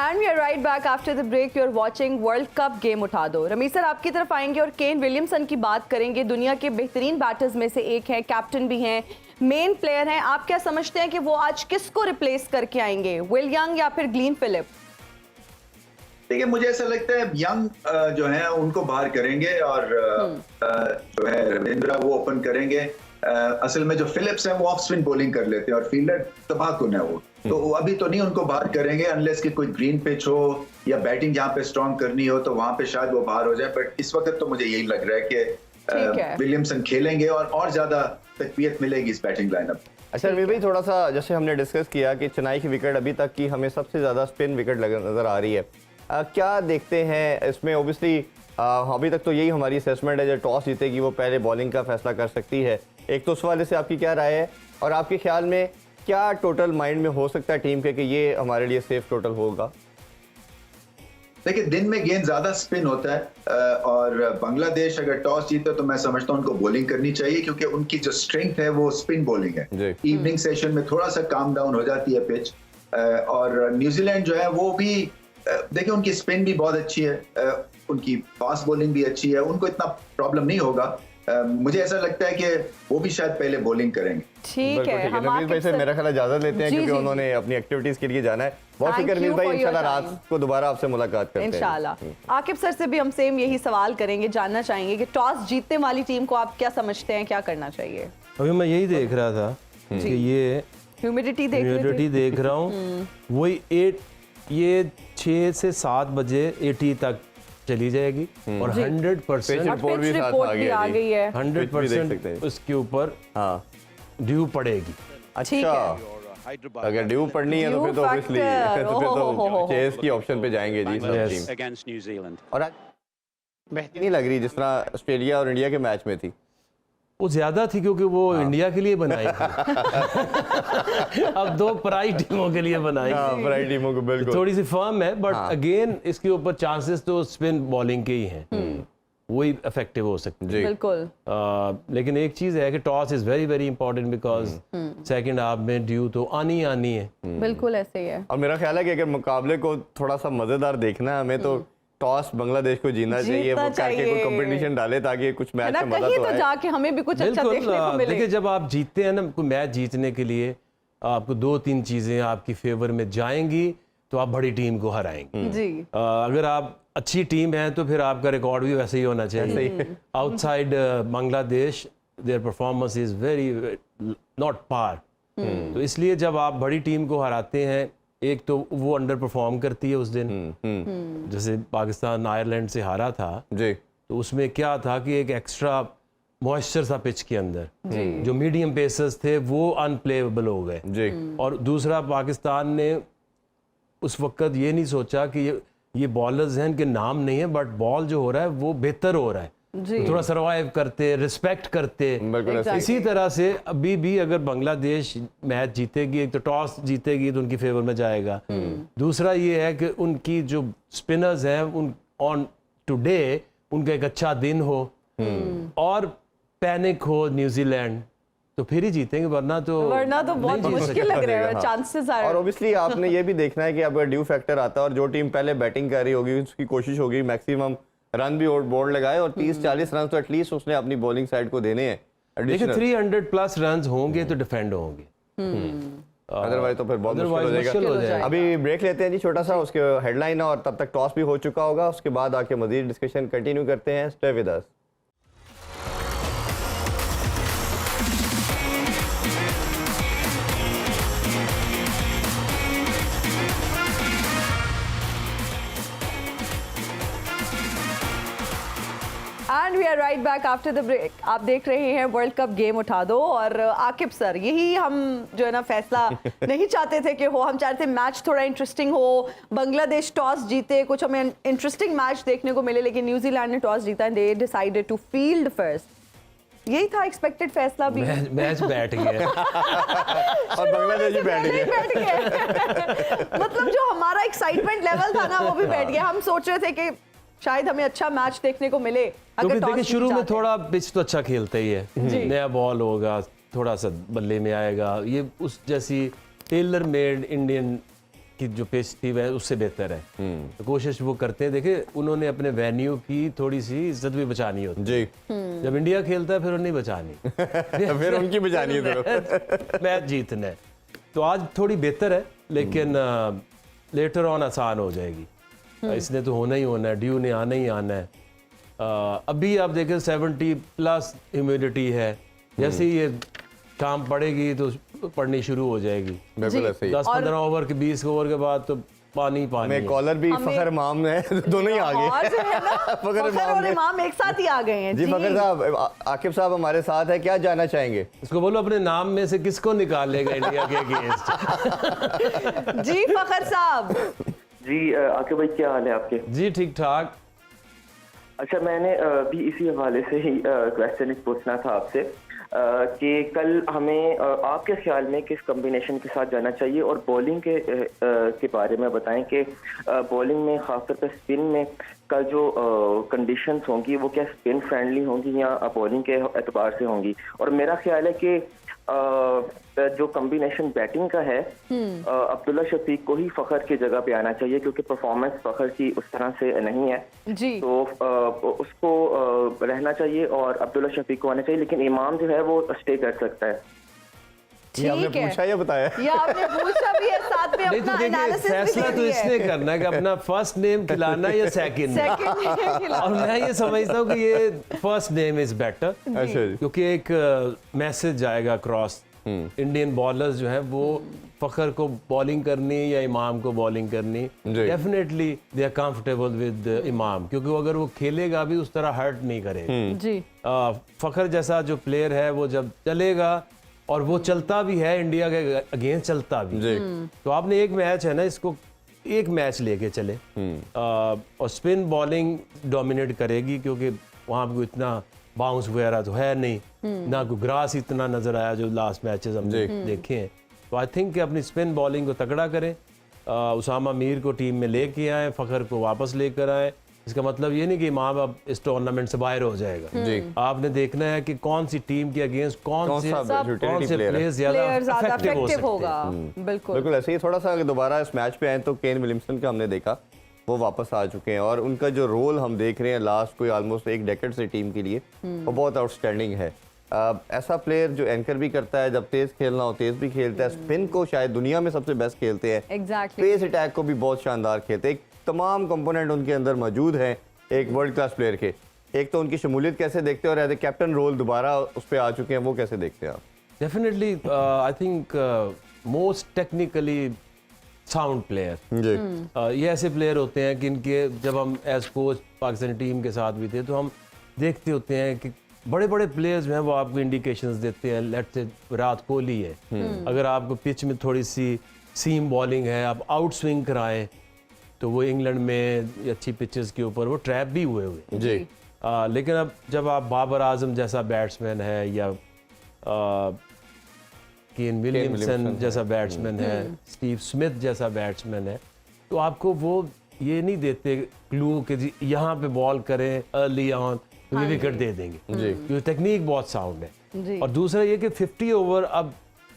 And we are right back after the break. You are watching world cup game उठा दो। रमीज सर आपकी तरफ आएंगे और केन विलियमसन की बात करेंगे। दुनिया के बेहतरीन बैटर्स में से एक है, कैप्टन भी हैं, मेन प्लेयर हैं। आप क्या समझते हैं कि वो आज किसको रिप्लेस करके आएंगे, विल यंग या फिर ग्लीन फिलिप? देखिए, मुझे ऐसा लगता है यंग जो है उनको बाहर करेंगे और जो है रविंद्रा वो ओपन करेंगे। असल में जो फिलिप्स है वो ऑफ स्पिन बॉलिंग कर लेते हैं और फील्डर तबाहकुन है वो, तो अभी तो नहीं उनको बाहर करेंगे अनलेस कि कोई ग्रीन पिच हो या बैटिंग जहाँ पे स्ट्रांग करनी हो तो वहां पे शायद वो बाहर हो जाए। बट इस वक्त तो मुझे यही लग रहा है कि विलियमसन खेलेंगे और ज्यादा तकवीयत मिलेगी इस बैटिंग लाइनअप। अच्छा रवि भाई, थोड़ा सा जैसे हमने डिस्कस किया कि चेन्नई की विकेट अभी तक की हमें सबसे ज़्यादा स्पिन विकेट नज़र आ रही है। क्या देखते हैं इसमें? ओबियसली अभी तक तो यही हमारी असेसमेंट है, जो टॉस जीतेगी वो पहले बॉलिंग का फैसला कर सकती है। एक तो उस वाले से आपकी क्या राय है और आपके ख्याल में क्या टोटल माइंड में हो सकता है टीम के कि ये हमारे लिए सेफ टोटल होगा? देखिए, दिन में गेंद ज्यादा स्पिन होता है और बांग्लादेश अगर टॉस जीते तो मैं समझता हूं उनको बॉलिंग करनी चाहिए क्योंकि उनकी जो स्ट्रेंथ है वो स्पिन बॉलिंग है। इवनिंग सेशन में थोड़ा सा काम डाउन हो जाती है पिच। और न्यूजीलैंड जो है वो भी देखिए उनकी स्पिन भी बहुत अच्छी है, उनकी फास्ट बॉलिंग भी अच्छी है, उनको इतना प्रॉब्लम नहीं होगा। मुझे ऐसा लगता है कि वो भी शायद पहले बॉलिंग करेंगे। ठीक है, हम रमीज भाई से मेरा ख्याल इजाजत लेते हैं क्योंकि उन्होंने अपनी एक्टिविटीज के लिए जाना है। बहुत शुक्रिया रमीज भाई, इंशाल्लाह रात को दोबारा आपसे मुलाकात करते हैं इंशाल्लाह। आकिब सर से भी हम सेम यही सवाल करेंगे, जानना चाहेंगे कि टॉस जीतने वाली टीम को आप क्या समझते हैं, क्या करना चाहिए? अभी मैं यही देख रहा था कि ये ह्यूमिडिटी देख रहा हूँ वही 6 से 7 बजे 80 तक चली जाएगी और 100% रिपोर्ट भी आ गई है, 100% उसके ऊपर ड्यू पड़ेगी। अच्छा, अगर ड्यू पड़नी है तो फिर तो ऑब्वियसली चेस की ऑप्शन पे जाएंगे जी सब टीम। और आज बेहतरीन लग रही जिस तरह ऑस्ट्रेलिया और इंडिया के मैच में थी, वो ज्यादा थी क्योंकि वो इंडिया के लिए बनाई थी। अब 2 पराई टीमों के लिए बनाई, पराई टीमों को बिल्कुल थोड़ी सी फर्म है बट अगेन इसके ऊपर चांसेस तो स्पिन बॉलिंग के ही हैं, वही इफेक्टिव हो सकती है बिल्कुल। लेकिन एक चीज है कि toss is very very important because second half में ड्यू तो आनी है। बिल्कुल ऐसे ही है। और मेरा ख्याल है कि अगर मुकाबले को थोड़ा सा मजेदार देखना है हमें तो टॉस बांग्लादेश को जीतना चाहिए, वो करके कोई कंपटीशन डाले ताकि कुछ मैच में मजा तो आए। जाके हमें भी कुछ अच्छा देखने को मिले। देखिए, जब आप जीतते हैं ना, कोई मैच जीतने के लिए आपको 2-3 चीजें आपकी फेवर में जाएंगी तो आप बड़ी टीम को हराएंगे जी। अगर आप अच्छी टीम है तो फिर आपका रिकॉर्ड भी वैसे ही होना चाहिए। Outside Bangladesh their performance is very not par, तो इसलिए जब आप बड़ी टीम को हराते हैं, एक तो वो अंडर परफॉर्म करती है उस दिन, जैसे पाकिस्तान आयरलैंड से हारा था जी, तो उसमें क्या था कि एक एक्स्ट्रा मॉइस्चर था पिच के अंदर, जो मीडियम पेसर्स थे वो अनप्लेएबल हो गए जी। और दूसरा, पाकिस्तान ने उस वक्त ये नहीं सोचा कि ये बॉलर्स हैं, इनके नाम नहीं है बट बॉल जो हो रहा है वो बेहतर हो रहा है, तो थोड़ा सर्वाइव करते, रिस्पेक्ट करते। इसी तरह से अभी भी अगर बांग्लादेश मैच जीतेगी, एक तो टॉस जीतेगी तो उनकी फेवर में जाएगा, दूसरा ये है कि उनकी जो स्पिनर्स हैं उन ऑन टुडे उनका एक अच्छा दिन हो और पैनिक हो न्यूजीलैंड तो फिर ही जीतेंगे, वरना तो बहुत मुश्किल लग रहा है, चांसेस आर। और ऑब्वियसली आपने ये भी देखना है कि अब ड्यू फैक्टर आता है और जो टीम पहले बैटिंग कर रही होगी उसकी कोशिश होगी मैक्सिमम रन भी बोर्ड लगाए और 30-40 रन तो एटलीस्ट उसने अपनी बॉलिंग साइड को देने हैं। देखिए 300 प्लस रन होंगे तो डिफेंड होंगे, अदरवाइज तो फिर बहुत मुश्किल हो जाएगा। अभी ब्रेक लेते हैं जी छोटा सा, उसके हेडलाइन और तब तक टॉस भी हो चुका होगा, उसके बाद आके मजीद डिस्कशन कंटिन्यू करते हैं। Stay with us. And we are right back after the break. आप देख रहे हैं वर्ल्ड कप गेम उठा दो और आकिब सर, यही हम जो है ना फैसला नहीं चाहते थे कि हो, हम चाहते थे मैच थोड़ा इंटरेस्टिंग हो, बांग्लादेश टॉस जीते, कुछ हमें इंटरेस्टिंग मैच देखने को मिले, लेकिन न्यूजीलैंड ने टॉस जीता, they decided to field first. यही था एक्सपेक्टेड फैसला भी। मैच बैठ गया और बांग्लादेश भी बैठ गया। मतलब जो हमारा एक्साइटमेंट लेवल था ना वो भी बैठ गया। हम सोच रहे थे कि शायद हमें अच्छा मैच देखने को मिले। क्योंकि देखिए शुरू में थोड़ा पिच तो अच्छा खेलता ही है, नया बॉल होगा, थोड़ा सा बल्ले में आएगा, ये उस जैसी टेलर मेड इंडियन की जो पिच थी वह उससे बेहतर है, तो कोशिश वो करते हैं। देखिए उन्होंने अपने वेन्यू की थोड़ी सी इज्जत भी बचानी होती है जी। जब इंडिया खेलता है, फिर उन्हें बचानी फिर उनकी बचानी है मैच जीतना है। तो आज थोड़ी बेहतर है, लेकिन लेटर ऑन आसान हो जाएगी। इसने तो होना ही होना है, ड्यू ने आना ही आना है। अभी आप देखें 70+ ह्यूमिडिटी है, जैसे ही ये शाम पड़ेगी तो पड़नी शुरू हो जाएगी। बिल्कुल जी। ऐसे ही। 10-15 ओवर के 20 ओवर के बाद तो पानी पानी में है। कॉलर भी फखर इमाम है, दोनों ही आ और गए। जो है ना, फखर और इमाम एक साथ ही आ गए हैं। जी फखर साहब, आकिब साहब हमारे साथ है, क्या जानना चाहेंगे? इसको बोलो अपने नाम में से किसको निकालेगा इंडिया के अगेंस्ट। जी फखर साहब। जी आकिब भाई, क्या हाल है आपके? जी ठीक ठाक। अच्छा, मैंने भी इसी हवाले से ही क्वेश्चन पूछना था आपसे कि कल हमें आपके ख्याल में किस कॉम्बिनेशन के साथ जाना चाहिए, और बॉलिंग के बारे में बताएं कि बॉलिंग में खासतौर पर स्पिन में कल जो कंडीशंस होंगी वो क्या स्पिन फ्रेंडली होंगी या बॉलिंग के एतबार से होंगी। और मेरा ख्याल है कि जो कॉम्बिनेशन बैटिंग का है, अब्दुल्ला शफीक को ही फखर की जगह पे आना चाहिए, क्योंकि परफॉर्मेंस फखर की उस तरह से नहीं है जी। तो उसको रहना चाहिए और अब्दुल्ला शफीक को आना चाहिए, लेकिन इमाम जो है वो स्टे कर सकता है। ये आपने ठीक है, पूछा या बताया? ये आपने पूछा भी है, साथ में नहीं अपना तो देखिए एनालिसिस भी फैसला दे तो दिया इसने है। करना है कि अपना फर्स्ट नेम खिलाना है या सेकंड। सेकंड और मैं ये समझता हूँ कि ये फर्स्ट नेम इज बेटर, अच्छा जी। क्योंकि एक मैसेज जाएगा क्रॉस। इंडियन बॉलर्स जो है वो फखर को बॉलिंग करनी या इमाम को बॉलिंग करनी, definitely they are comfortable with Imam, क्योंकि वो अगर वो खेलेगा भी उस तरह हर्ट नहीं करेगा। जी। फखर जैसा जो प्लेयर है वो जब चलेगा, और वो चलता भी है इंडिया के अगेंस्ट चलता भी, तो आपने एक मैच है ना, इसको एक मैच लेके चले, और स्पिन बॉलिंग डोमिनेट करेगी, क्योंकि वहाँ पे इतना बाउंस वगैरह तो है नहीं, ना कोई ग्रास इतना नजर आया जो लास्ट मैचेस हमने देखे हैं। तो आई थिंक कि अपनी स्पिन बॉलिंग को तगड़ा करें, उसामा मीर को टीम में लेके आए, फखर को वापस लेकर आए। इसका मतलब ये नहीं कि इमाम अब इस टूर्नामेंट से बाहर हो जाएगा। जी। आपने देखना है कि कौन सी टीम के अगेंस्ट कौन से utility player है। प्लेयर ज्यादा इफेक्टिव होगा। बिल्कुल बिल्कुल ऐसे ही। थोड़ा सा अगर दोबारा इस मैच पे आए तो केन विलियमसन का हमने देखा, वो वापस आ चुके हैं, और उनका जो रोल हम देख रहे हैं लास्ट कोई ऑलमोस्ट एक डेकेड से टीम के लिए, वो बहुत आउटस्टैंडिंग है। ऐसा प्लेयर जो एंकर भी करता है, जब तेज खेलना हो तेज भी खेलता है, स्पिन को शायद दुनिया में सबसे बेस्ट खेलते हैं, एग्जैक्टली। पेस अटैक को भी बहुत शानदार खेलते हैं। तमाम कंपोनेंट उनके अंदर मौजूद हैं एक वर्ल्ड क्लास प्लेयर के। एक तो उनकी शमूलियत कैसे देखते हैं, और एज ए कैप्टन रोल दोबारा उस पर आ चुके हैं, वो कैसे देखते हैं आप? Definitely I think most technically sound player. जी। ये ऐसे प्लेयर होते हैं कि इनके, जब हम एज कोच पाकिस्तानी टीम के साथ भी थे तो हम देखते होते हैं कि बड़े बड़े प्लेयर्स जो हैं वो आपको इंडिकेशंस देते हैं। लेट्स से विराट कोहली है, अगर आपको पिच में थोड़ी सी सीम बॉलिंग है, आप आउट स्विंग कराएं, तो वो इंग्लैंड में अच्छी पिचेस के ऊपर वो ट्रैप भी हुए जी। लेकिन अब जब आप बाबर आजम जैसा बैट्समैन है, या केन विलियमसन जैसा बैट्समैन है, स्टीव स्मिथ जैसा बैट्समैन है, तो आपको वो ये नहीं देते क्लू कि जी यहाँ पे बॉल करें अर्ली ऑन तो ये विकेट दे देंगे, क्योंकि टेक्निक बहुत साउंड है। और दूसरा ये कि 50 ओवर अब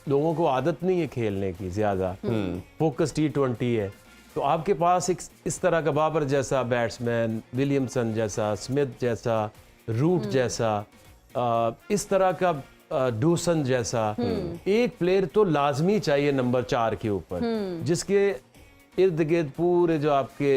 लोगों को आदत नहीं है खेलने की ज्यादा, फोकस T20 है, तो आपके पास एक इस तरह का बाबर जैसा बैट्समैन, विलियमसन जैसा, स्मिथ जैसा, रूट जैसा, इस तरह का डूसन जैसा एक प्लेयर तो लाजमी चाहिए नंबर 4 के ऊपर, जिसके इर्द गिर्द पूरे जो आपके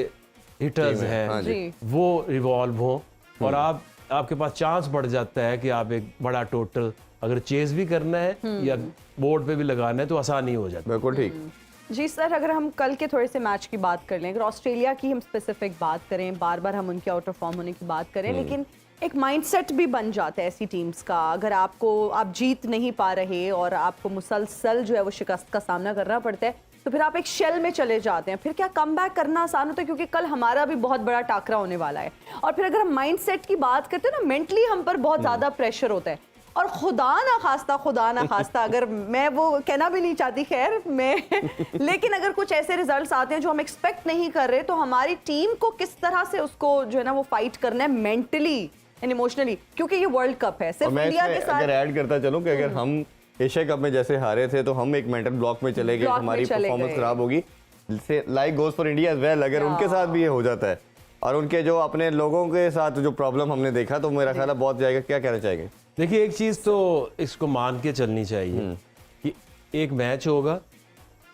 हिटर्स हैं वो रिवॉल्व हो, और आपके पास चांस बढ़ जाता है कि आप एक बड़ा टोटल अगर चेज भी करना है या बोर्ड पे भी लगाना है तो आसानी हो जाती है। बिल्कुल ठीक। जी सर, अगर हम कल के थोड़े से मैच की बात कर लें, अगर ऑस्ट्रेलिया की हम स्पेसिफिक बात करें, बार बार हम उनके आउट ऑफ फॉर्म होने की बात करें, लेकिन एक माइंडसेट भी बन जाता है ऐसी टीम्स का। अगर आप जीत नहीं पा रहे और आपको मुसलसल जो है वो शिकस्त का सामना करना पड़ता है, तो फिर आप एक शेल में चले जाते हैं। फिर क्या कमबैक करना आसान होता है, क्योंकि कल हमारा भी बहुत बड़ा टाकरा होने वाला है। और फिर अगर हम माइंडसेट की बात करते हैं ना, मेंटली हम पर बहुत ज्यादा प्रेशर होता है, और खुदा ना खास्ता अगर मैं वो कहना भी नहीं चाहती, खैर मैं लेकिन अगर कुछ ऐसे रिजल्ट्स आते हैं जो हम एक्सपेक्ट नहीं कर रहे, तो हमारी टीम को किस तरह से उसको जो है ना वो फाइट करना है मेंटली एंड इमोशनली, क्योंकि ये वर्ल्ड कप है। सिर्फ इंडिया के साथ अगर ऐड करता चलूं कि अगर हम एशिया कप में जैसे हारे थे तो हम एक मेंटल ब्लॉक में चले गए, हमारी परफॉर्मेंस खराब होगी। Like goes for India as well, अगर उनके साथ भी ये हो जाता है और उनके जो अपने लोगों के साथ जो प्रॉब्लम हमने देखा, तो मेरा ख्याल है बहुत जाएगा। क्या कहना चाहेंगे? देखिए, एक चीज तो इसको मान के चलनी चाहिए कि एक मैच होगा,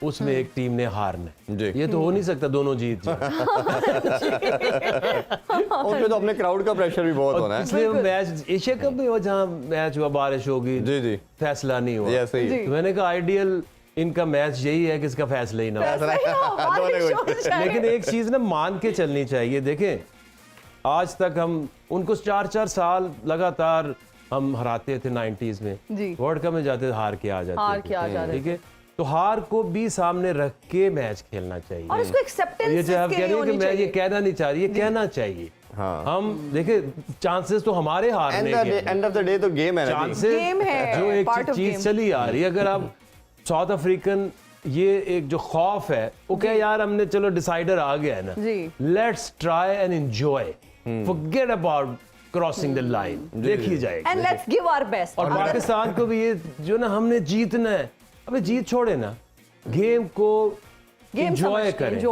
उसमें एक टीम ने हारना है। ये तो हो नहीं सकता दोनों जीत जाए। उनपे तो अपने क्राउड का प्रेशर भी बहुत होना है। इसलिए मैच एशिया कप में हो, जहाँ मैच हुआ, बारिश होगी, जी जी, फैसला नहीं हुआ। सही है। तो मैंने कहा आइडियल इनका मैच यही है कि इसका फैसला ही ना हो। लेकिन एक चीज ना मान के चलनी चाहिए। देखें, आज तक हम उनको 4-4 साल लगातार हम हराते थे 90s में, वर्ल्ड कप में जाते हार के आ जाते थे। ठीक है, तो हार को भी सामने रख के मैच खेलना चाहिए। और उसको एक्सेप्टेंस ये जो आप कह रहे हैं कि मैं ये कहना नहीं चाह रही, ये कहना चाहिए। हाँ। हम देखे चांसेस तो हमारे हारने के, एंड ऑफ द डे तो गेम है ना, चांसेस गेम है, जो एक part of चीज game। चली आ रही है। अगर आप साउथ अफ्रीकन, ये एक जो खौफ है वो क्या यार, हमने चलो डिसाइडर आ गया है ना, let's try and enjoy, forget about crossing the line, देखी जाएगी and let's give our best. और पाकिस्तान को भी ये जो ना हमने जीतना है, अबे जीत छोड़े ना, गेम को एंजॉय करें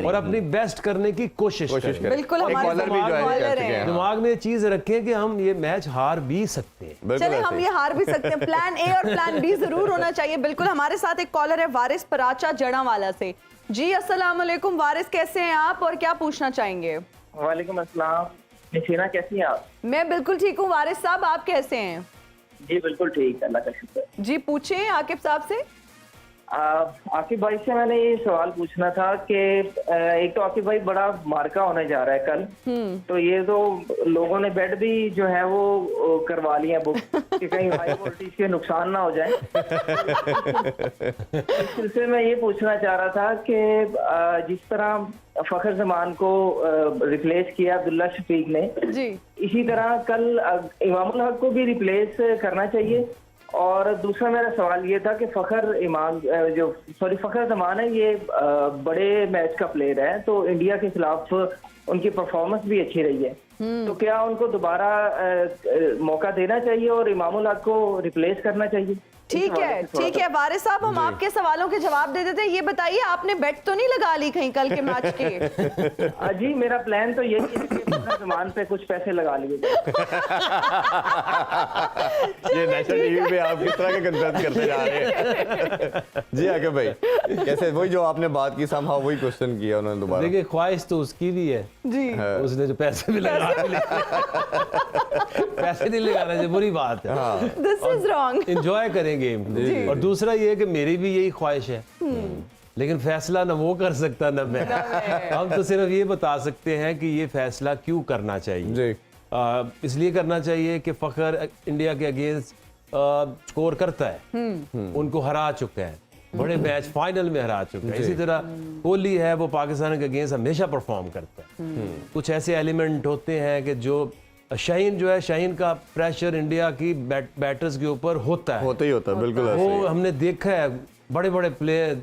और अपनी बेस्ट करने की कोशिश करें। बिल्कुल, हमारे दिमाग में चीज रखें कि हम ये मैच हार भी सकते हैं। चले, हम ये हार भी सकते हैं। प्लान ए और प्लान बी जरूर होना चाहिए। बिल्कुल, हमारे साथ एक कॉलर है वारिस पराचा जड़ावाला से। जी अस्सलाम वालेकुम वारिस, कैसे हैं आप और क्या पूछना चाहेंगे? वालेकुम अस्सलाम, नसीना कैसी हैं आप? मैं बिल्कुल ठीक हूँ वारिस साहब, आप कैसे हैं? जी बिल्कुल ठीक, अल्लाह का शुक्र। जी पूछें आकिब साहब से। आकिब भाई से मैंने ये सवाल पूछना था कि एक तो आकिब भाई बड़ा मार्का होने जा रहा है कल, तो ये तो लोगों ने बेड भी जो है वो करवा लिए हैं बुक कि कहीं हाई वोल्टेज के नुकसान ना हो जाए। इस सिलसिले में ये पूछना चाह रहा था कि जिस तरह फखर जमान को रिप्लेस किया अब्दुल्ला शफीक ने, जी इसी तरह कल इमामुल हक को भी रिप्लेस करना चाहिए। और दूसरा मेरा सवाल ये था कि फखर जमान है, ये बड़े मैच का प्लेयर है, तो इंडिया के खिलाफ उनकी परफॉर्मेंस भी अच्छी रही है, तो क्या उनको दोबारा मौका देना चाहिए और इमामुल हक को रिप्लेस करना चाहिए? ठीक है वारिस साहब, हम आपके सवालों के जवाब दे देते हैं। ये बताइए, आपने बेट तो नहीं लगा ली कहीं कल के मैच के? जी मेरा प्लान तो यही है कि फखर जमान पे कुछ पैसे लगा लिए। ये नेशनल टीवी पे आप किस तरह के कंसेप्ट करते जा रहे हैं? जी आके भाई, कैसे वही जो आपने बात की, समहा वही क्वेश्चन किया उन्होंने दोबारा। देखिए, ख्वाहिश तो उसकी भी है जी, उसने जो पैसे भी लगा पैसे नहीं लगाना चाहिए, बुरी बात है। This is wrong. एंजॉय करें गेम। और दूसरा ये है कि मेरी भी यही ख्वाहिश है, लेकिन फैसला ना वो कर सकता ना मैं। हम तो सिर्फ ये बता सकते हैं कि ये फैसला क्यों करना चाहिए। इसलिए करना चाहिए कि फखर इंडिया के अगेंस्ट स्कोर करता है, उनको हरा चुका है, बड़े मैच फाइनल में हरा चुका है। इसी तरह कोहली है, वो पाकिस्तान के अगेंस्ट हमेशा परफॉर्म करता है। कुछ ऐसे एलिमेंट होते हैं कि जो शाहीन जो है, शाहीन का प्रेशर इंडिया की बैटर्स के ऊपर होता है, होता ही होता है, बिल्कुल ऐसे वो ही। हमने देखा है। बड़े बड़े प्लेयर,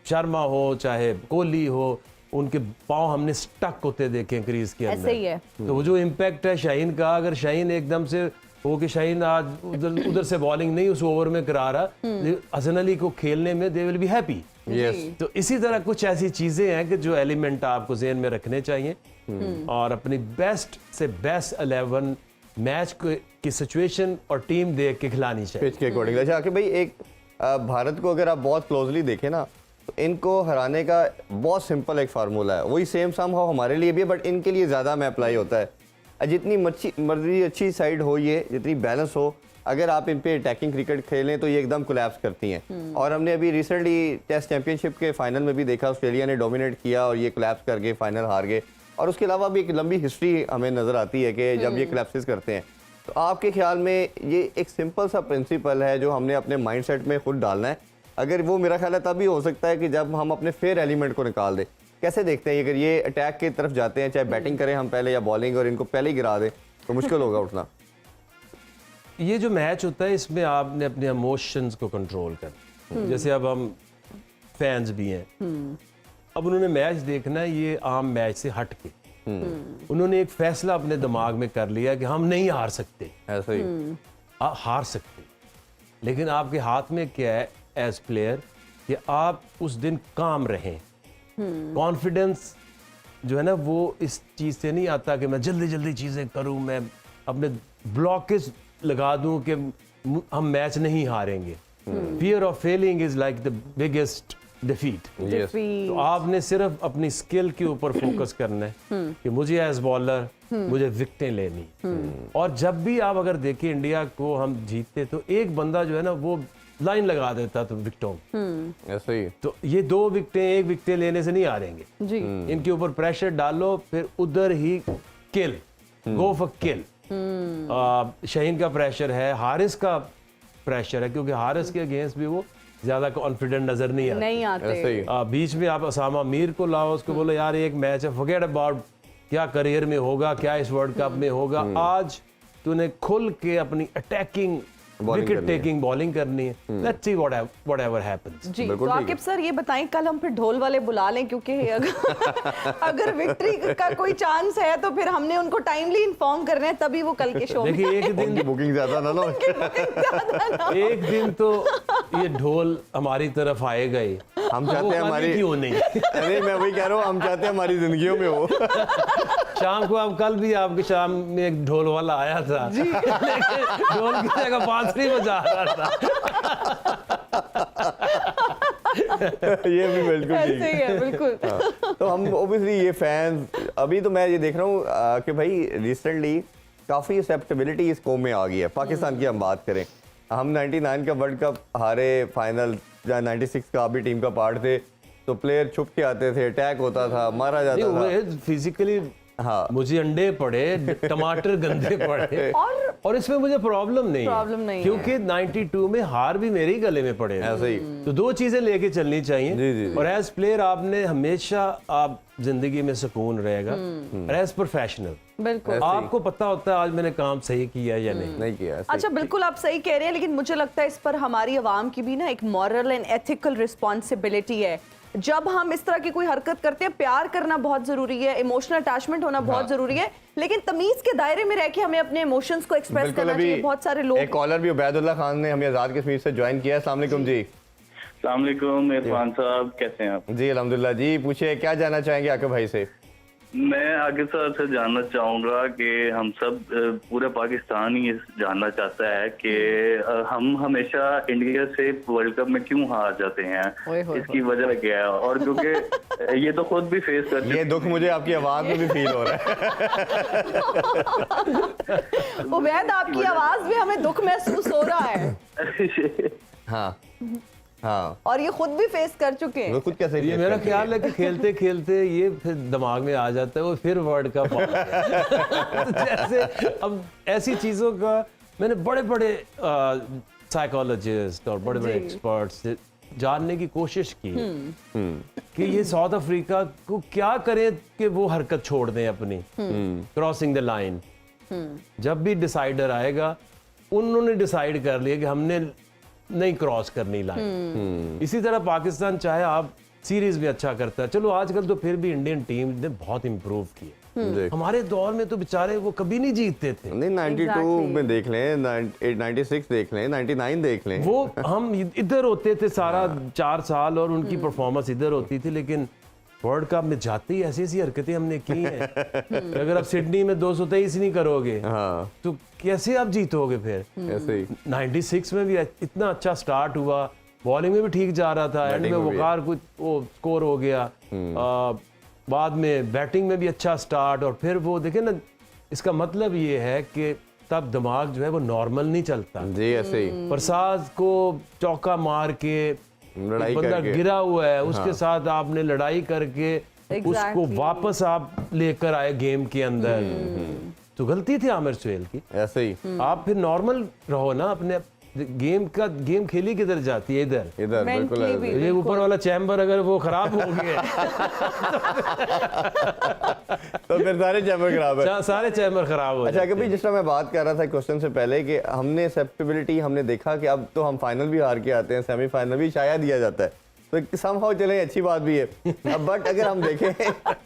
शर्मा हो चाहे कोहली हो, उनके पांव हमने स्टक होते देखे क्रीज के अंदर। ऐसे ही है। तो वो जो इम्पैक्ट है शाहीन का, अगर शाहीन एकदम से हो कि शाहीन आज उधर से बॉलिंग नहीं उस ओवर में करा रहा, हसन अली को खेलने में दे विल बी हैप्पी। तो इसी तरह कुछ ऐसी चीजें हैं कि जो एलिमेंट आपको ज़हन में रखने चाहिए और अपनी बेस्ट से बेस्ट 11 मैच की सिचुएशन और टीम देख के खिलानी चाहिए पिच के अकॉर्डिंग। अच्छा आके भाई, एक भारत को अगर आप बहुत क्लोजली देखें ना, तो इनको हराने का बहुत सिंपल एक फार्मूला है, वही सेम समहाउ हमारे लिए भी है, बट इनके लिए ज़्यादा में अप्लाई होता है। जितनी मर्जी अच्छी साइड हो, ये जितनी बैलेंस हो, अगर आप इन पे अटैकिंग क्रिकेट खेलें तो ये एकदम कोलैप्स करती हैं। और हमने अभी रिसेंटली टेस्ट चैंपियनशिप के फाइनल में भी देखा, ऑस्ट्रेलिया ने डोमिनेट किया और ये कोलैप्स कर गए, फाइनल हार गए। और उसके अलावा भी एक लंबी हिस्ट्री हमें नज़र आती है कि जब ये कोलैप्सेस करते हैं। तो आपके ख्याल में ये एक सिंपल सा प्रिंसिपल है जो हमने अपने माइंडसेट में खुद डालना है। अगर वो, मेरा ख्याल है तभी हो सकता है कि जब हम अपने फेयर एलिमेंट को निकाल दें। कैसे देखते हैं अगर ये अटैक की तरफ जाते हैं, चाहे बैटिंग करें हम पहले या बॉलिंग, और इनको पहले ही गिरा दें तो मुश्किल होगा उठना। ये जो मैच होता है, इसमें आपने अपने इमोशंस को कंट्रोल करना। जैसे अब हम फैंस भी हैं, अब उन्होंने मैच देखना है ये आम मैच से हट के। उन्होंने एक फैसला अपने दिमाग में कर लिया कि हम नहीं हार सकते। ऐसा ही हार सकते, लेकिन आपके हाथ में क्या है एज प्लेयर कि आप उस दिन काम रहें, कॉन्फिडेंस जो है ना वो इस चीज से नहीं आता कि मैं जल्दी जल्दी चीजें करूं, मैं अपने ब्लॉकेज लगा दूं कि हम मैच नहीं हारेंगे। Fear of failing is like the biggest defeat. तो आपने सिर्फ अपनी स्किल के ऊपर फोकस करना है कि मुझे एज बॉलर मुझे विकेटें लेनी। और जब भी आप अगर देखें इंडिया को हम जीतते तो एक बंदा जो है ना वो लाइन लगा देता तो विकेटों ऐसे ही। तो ये 2 विकेटें 1 विकेटें लेने से नहीं हारेंगे जी। इनके ऊपर प्रेशर डालो, फिर उधर ही किल, गो फॉर किल। शाहीन का प्रेशर है, हारिस का प्रेशर है, क्योंकि हारिस के अगेंस्ट भी वो ज्यादा कॉन्फिडेंट नजर नहीं आते। नहीं ऐसे आते। ही। बीच में आप असामा मीर को लाओ, उसको बोलो यार एक मैच है, फॉरगेट अबाउट क्या करियर में होगा, क्या इस वर्ल्ड कप में होगा, आज तूने खुल के अपनी अटैकिंग Bowling विकेट करनी है। टेकिंग बॉलिंग करनी है। Let's see whatever happens. जी। बिल्कुल तो ठीक आकिब सर ये बताएं, कल हम फिर ढोल वाले बुला लें, क्योंकि अगर विक्ट्री का कोई चांस है तो फिर हमने उनको टाइमली इन्फॉर्म करना है, तभी वो कल के शो में देखिए एक दिन उनकी बुकिंग ज्यादा ना लो। एक दिन तो ये ढोल हमारी तरफ आएगा ही। हम वो चाहते हैं कभी हमारी, क्यों नहीं। अरे मैं वही कह रहा हूँ, हम चाहते हैं हमारी जिंदगियों में हो। शाम को आप कल भी आपके शाम में एक ढोल वाला आया था, लेकिन ढोल की जगह बांसुरी बजा रहा था। ये भी बिल्कुल ठीक ऐसे ही है, बिल्कुल। हाँ। तो हम ओबियसली ये फैंस, अभी तो मैं ये देख रहा हूँ कि भाई रिसेंटली काफ़ी एक्सेप्टेबिलिटी इस कौम में आ गई है। पाकिस्तान की हम बात करें, हम 99 का वर्ल्ड कप हारे फाइनल, या 96 का आप भी टीम का पार्ट थे, तो प्लेयर छुप के आते थे, अटैक होता था, मारा जाता था। फिजिकली हाँ। मुझे अंडे पड़े, टमाटर गंदे पड़े, और इसमें मुझे प्रॉब्लम नहीं है, क्योंकि 92 में हार भी मेरे ही गले में पड़े। ऐसे ही। तो 2 चीजें लेके चलनी चाहिए। जी, जी, जी। और एज प्लेयर आपने हमेशा आप जिंदगी में सुकून रहेगा, और एज प्रोफेशनल बिल्कुल आपको पता होता है आज मैंने काम सही किया या नहीं किया। ऐसे अच्छा, बिल्कुल आप सही कह रहे हैं, लेकिन मुझे लगता है इस पर हमारी आवाम की भी ना एक मॉरल एंड एथिकल रिस्पॉन्सिबिलिटी है। जब हम इस तरह की कोई हरकत करते हैं, प्यार करना बहुत जरूरी है, इमोशनल अटैचमेंट होना बहुत जरूरी है, लेकिन तमीज के दायरे में रह के हमें अपने इमोशंस को एक्सप्रेस बिल्कुल। करना चाहिए। बहुत सारे लोग, एक कॉलर भी उबैदुल्लाह खान ने हमें आजाद कश्मीर से ज्वाइन किया है। अस्सलाम वालेकुम जी। अस्सलाम वालेकुम इरफान साहब, कैसे हैं आप? जी अल्हम्दुलिल्लाह जी। पूछिए क्या जानना चाहेंगे आकिब भाई से? मैं आगे सर से जानना चाहूंगा कि हम सब पूरे पाकिस्तान ही जानना चाहता है कि हम हमेशा इंडिया से वर्ल्ड कप में क्यों हार जाते हैं, इसकी वजह क्या है? और क्योंकि ये तो खुद भी फेस कर ये दुख मुझे आपकी आवाज में भी फील हो रहा है। उबैद आपकी आवाज में हमें दुख महसूस हो रहा है। हाँ हाँ, और ये खुद भी फेस कर चुके हैं। वो खुद कैसे ये मेरा ख्याल है कि खेलते खेलते ये फिर दिमाग में आ जाता है, वो फिर वर्ल्ड कप तो जैसे अब ऐसी चीज़ों का मैंने बड़े बड़े साइकोलॉजिस्ट और बड़े बड़े एक्सपर्ट्स से जानने की कोशिश की कि ये साउथ अफ्रीका को क्या करें कि वो हरकत छोड़ दें अपनी, क्रॉसिंग द लाइन। जब भी डिसाइडर आएगा, उन्होंने डिसाइड कर लिया कि हमने नहीं क्रॉस करनी लाइन। इसी तरह पाकिस्तान चाहे आप सीरीज में अच्छा करता है, चलो आजकल तो फिर भी इंडियन टीम ने बहुत इंप्रूव किया। हमारे दौर में तो बेचारे वो कभी नहीं जीतते थे। नहीं 92 में देख लें, 96 देख लें, 99 देख लें, वो हम इधर होते थे सारा 4 साल और उनकी परफॉर्मेंस इधर होती थी, लेकिन वर्ल्ड कप में जाते ही ऐसी ऐसी हरकतें हमने की हैं। अगर आप सिडनी में 223 नहीं करोगे हाँ तो कैसे आप जीतोगे फिर? ऐसे ही। 96 में भी इतना अच्छा स्टार्ट हुआ, बॉलिंग में भी ठीक जा रहा था, एंड में वकार कुछ वो स्कोर हो गया, बाद में बैटिंग में भी अच्छा स्टार्ट, और फिर वो देखे ना, इसका मतलब ये है कि तब दिमाग जो है वो नॉर्मल नहीं चलता जी। ऐसे ही प्रसाद को चौका मार के लड़ाई बंदा करके, गिरा हुआ है उसके साथ आपने लड़ाई करके उसको वापस आप लेकर आए गेम के अंदर, तो गलती थी आमिर सुहेल की। ऐसे ही आप फिर नॉर्मल रहो ना, अपने गेम खेली किधर जाती है? इधर इधर बिल्कुल ऐसे ही। ये ऊपर वाला चैम्बर अगर वो खराब हो गया तो फिर सारे चैम्बर खराब है। सारे चैम्बर खराब हो अच्छा कभी जिस तरह मैं बात कर रहा था क्वेश्चन से पहले कि हमने एक्सेप्टेबिलिटी हमने देखा कि अब तो हम फाइनल भी हार के आते हैं, सेमीफाइनल भी शायद दिया जाता है, तो समहाउ चले अच्छी बात भी है। बट अगर हम देखें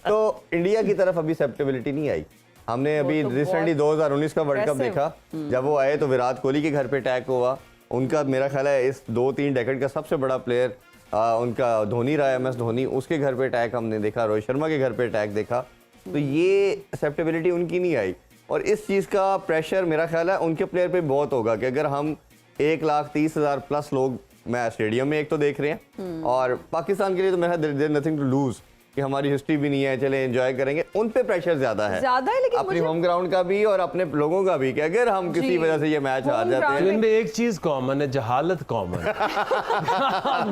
तो इंडिया की तरफ अभी एक्सेप्टेबिलिटी नहीं आई। हमने अभी रिसेंटली 2019 का वर्ल्ड कप देखा, जब वो आए तो विराट कोहली के घर पे अटैक हुआ। उनका मेरा ख्याल है इस 2-3 डेकेड का सबसे बड़ा प्लेयर उनका धोनी रहा, MS धोनी, उसके घर पे अटैक हमने देखा, रोहित शर्मा के घर पे अटैक देखा, तो ये एक्सेप्टेबिलिटी उनकी नहीं आई। और इस चीज़ का प्रेशर मेरा ख्याल है उनके प्लेयर पे बहुत होगा कि अगर हम 1,30,000 प्लस लोग मैच स्टेडियम में एक तो देख रहे हैं, और पाकिस्तान के लिए तो मेरा देयर नथिंग टू लूज कि हमारी हिस्ट्री भी नहीं है, चले एंजॉय करेंगे, उन पे प्रेशर ज्यादा है लेकिन अपनी होम ग्राउंड का भी और अपने लोगों का भी, कि अगर हम किसी वजह से ये मैच हार जाते हैं। तो इनमें एक चीज कॉमन है, जहालत कॉमन है।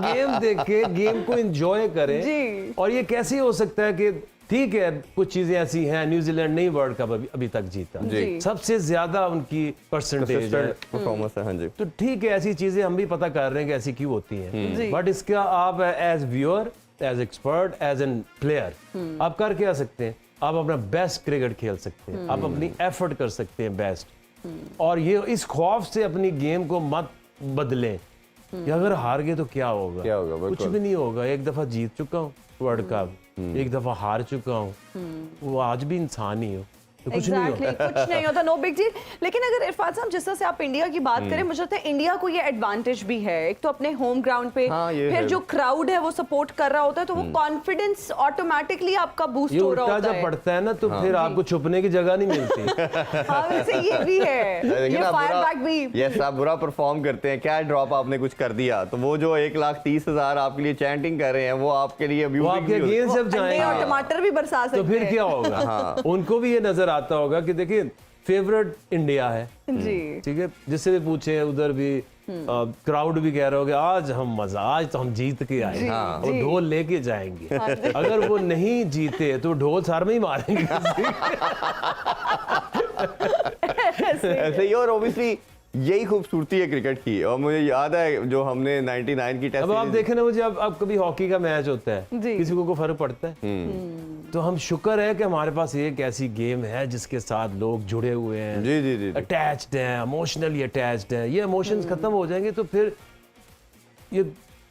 गेम देख के गेम को एंजॉय करें। और ये कैसे हो सकता है कि ठीक है कुछ चीजें ऐसी हैं, न्यूजीलैंड नहीं वर्ल्ड कप अभी तक जीता, सबसे ज्यादा उनकी परसेंटेज है, परफॉर्मेंस है। हाँ जी, तो ठीक है ऐसी चीजें हम भी पता कर रहे हैं कि ऐसी क्यों होती हैं, बट इसका आप as viewer, as expert, as an player आप कर क्या सकते हैं? आप अपना बेस्ट क्रिकेट खेल सकते हैं, आप अपनी एफर्ट कर सकते हैं बेस्ट, और ये इस खौफ से अपनी गेम को मत बदलें कि अगर हार गए तो क्या होगा, कुछ भी नहीं होगा। एक दफा जीत चुका हूँ वर्ल्ड कप, एक दफा हार चुका हूँ, वो आज भी इंसान ही हो, तो कुछ नहीं होता। कुछ नहीं होता, नो बिग डील। लेकिन अगर इरफान साहब जिस तरह से आप इंडिया की बात करें, मुझे लगता है इंडिया को ये एडवांटेज भी है, एक तो अपने होम ग्राउंड पे, फिर जो क्राउड है वो सपोर्ट कर रहा होता है, तो वो कॉन्फिडेंस ऑटोमेटिकली आपका बूस्ट हो रहा होता है। जब पड़ता है ना तो फिर आपको छुपने की जगह नहीं मिलती। हाँ, वैसे ये भी है, ये फायर बैक भी। यस, आप बुरा परफॉर्म करते हैं, क्या ड्रॉप आपने कुछ कर दिया, तो वो जो 1,30,000 आपके लिए चैंटिंग कर रहे हैं, वो आपके लिए जब जाएंगे और टमाटर भी बरसा सकते हैं, तो फिर क्या होगा? उनको भी ये नजर आता होगा कि देखिए फेवरेट इंडिया है जी, ठीक है, जिससे भी पूछे उधर भी क्राउड भी कह रहे हो कि आज हम मजा, आज तो हम जीत के आए और ढोल लेके जाएंगे। अगर वो नहीं जीते तो ढोल सार में ही मारेंगे। ऐसे ही, और ऑब्वियसली यही खूबसूरती है क्रिकेट की। और मुझे याद है जो हमने 99 की टेस्ट, अब आप देखें ना, मुझे अब कभी हॉकी का मैच होता है, किसी को फर्क पड़ता है? तो हम शुक्र है कि हमारे पास एक ऐसी गेम है जिसके साथ लोग जुड़े हुए हैं, जी, अटैच्ड हैं, इमोशनली अटैच्ड हैं। ये इमोशंस खत्म हो जाएंगे तो फिर ये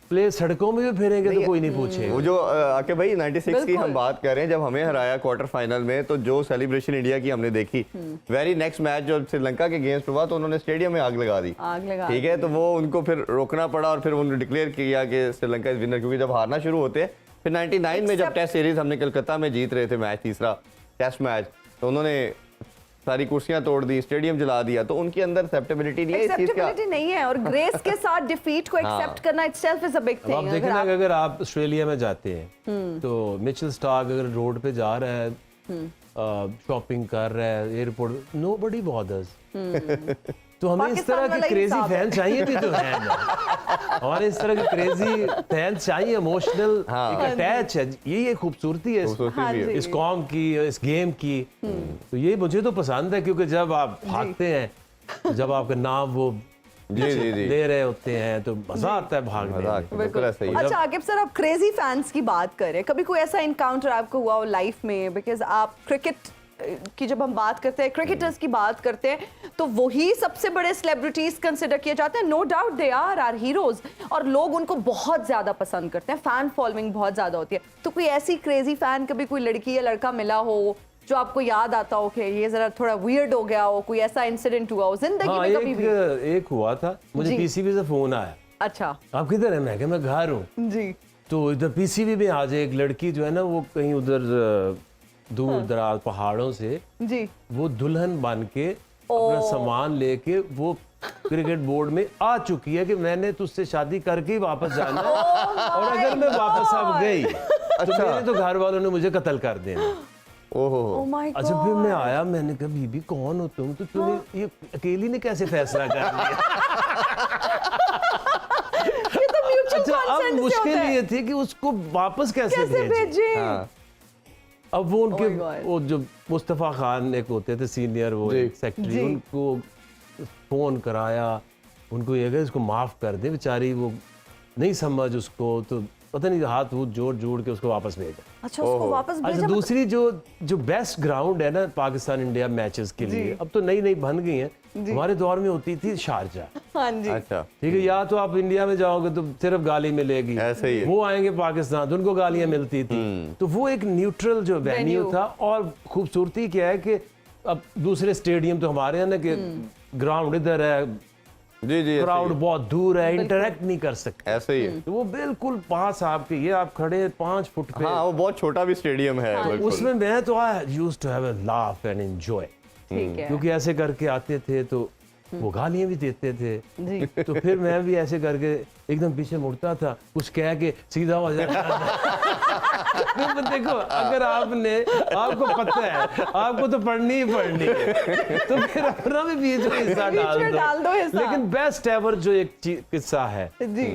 प्ले सड़कों में भी फिरेंगे तो कोई नहीं पूछेगा। वो जो आके भाई 96 की हम बात कर रहे हैं, जब हमें हराया क्वार्टर फाइनल में, तो जो सेलिब्रेशन इंडिया की हमने देखी, वेरी नेक्स्ट मैच जो श्रीलंका के अगेंस्ट हुआ, तो उन्होंने स्टेडियम में आग लगा दी, ठीक है, तो वो उनको फिर रोकना पड़ा और फिर उन्होंने डिक्लेयर किया कि श्रीलंका इज विनर, क्योंकि जब हारना शुरू होते हैं, फिर 99 में जब टेस्ट सीरीज हमने कलकत्ता में जीत रहे थे मैच, तीसरा टेस्ट मैच, तो उन्होंने सारी कुर्सियां तोड़ दी, स्टेडियम जला दिया, तो उनके अंदर एक्सेप्टेबिलिटी नहीं है, इस चीज का नहीं है, और ग्रेस के साथ डिफीट को एक्सेप्ट करना itself is a big thing. आप देखें ना, अगर आप ऑस्ट्रेलिया में जाते हैं तो मिचेल स्टार्क अगर रोड पे जा रहा है, शॉपिंग कर रहा है, एयरपोर्ट, नोबडी बॉदर्स। तो हमें इस तरह के क्रेजी फैन चाहिए भी, तो है और इस तरह के क्रेजी फैन चाहिए, इमोशनल एक अटैच है, ये खूबसूरती है इस कॉम की, इस गेम की। तो ये मुझे तो पसंद है, क्योंकि जब आप भागते हैं, जब आपका नाम वो ले रहे होते हैं, तो मजा आता है भागने में। बिल्कुल ऐसा ही। अच्छा आकिब सर, आप क्रेजी फैंस की बात करें, कभी कोई ऐसा इनकाउंटर आपको हुआ हो लाइफ में? बिकॉज आप क्रिकेट की जब हम बात करते हैं, क्रिकेटर्स की बात करते हैं, तो वही सबसे बड़े सेलिब्रिटीज कंसिडर किए जाते हैं। No doubt they are our heroes, और लोग उनको बहुत ज्यादा पसंद करते हैं, फैन फॉलोइंग बहुत ज्यादा होती है। तो कोई ऐसी क्रेजी फैन, कभी कोई लड़की या लड़का मिला हो जो आपको याद आता हो कि ये जरा थोड़ा वियर्ड हो गया हो, कोई ऐसा इंसिडेंट हुआ हो जिंदगी में कभी भी? एक हुआ था, मुझे पीसीबी से फोन आया। अच्छा, आप किधर है? मैं कहा मैं घर हूँ जी। तो इधर पीसीबी में आज एक लड़की जो है ना, वो कहीं उधर दूर दराज पहाड़ों से जी, वो दुल्हन बन के अपना सामान लेके वो क्रिकेट बोर्ड में आ चुकी है कि मैंने तुझसे शादी करके ही वापस जाना है, और अगर मैं वापस अब गई तो मेरे तो घर वालों ने मुझे कत्ल कर देना। अच्छा, फिर मैं आया, मैंने कहा बीबी कौन हो तुम? तो तूने ये अकेली ने कैसे फैसला कर लिया? अच्छा, अब मुश्किल ये थी कि उसको वापस कैसे भेजें? अब वो उनके वो जो मुस्तफ़ा खान एक होते थे सीनियर, वो सेक्रेटरी, उनको फोन कराया, उनको ये इसको माफ कर दे, बेचारी वो नहीं समझ उसको, तो पता नहीं हाथ जोड़ के उसको वापस भेजा। अच्छा, उसको वापस भेजा। अच्छा, दूसरी जो बेस्ट ग्राउंड है ना पाकिस्तान इंडिया मैचेस के लिए, अब तो नई बन गई है, हमारे दौर में होती थी शारजा। हाँ जी। अच्छा, ठीक है, या तो आप इंडिया में जाओगे तो सिर्फ गाली मिलेगी, ऐसे ही है। वो आएंगे पाकिस्तान तो उनको गालियां मिलती थी। तो वो एक न्यूट्रल जो वेन्यू था, और खूबसूरती क्या है कि अब दूसरे स्टेडियम तो हमारे यहाँ ना कि ग्राउंड इधर है, जी जी, ऐसे क्राउड ही। बहुत दूर है, इंटरेक्ट नहीं कर सकते। ऐसे ही है। तो वो बिल्कुल पास आपके, ये आप खड़े 5 फुट पे, हाँ, वो बहुत छोटा भी स्टेडियम है बिल्कुल। उसमें मैं तो I used to have a laugh and enjoy, ठीक है क्योंकि ऐसे करके आते थे तो वो गालियां भी देते थे जी। तो फिर मैं भी ऐसे करके एकदम पीछे मुड़ता था, कुछ कह के सीधा हो जाता था। देखो, अगर आपको पता है आपको तो पढ़नी ही पढ़नी है, तो फिर अपना भी बीच में हिस्सा बीच में डाल दो हिस्सा। लेकिन बेस्ट एवर जो एक किस्सा है जी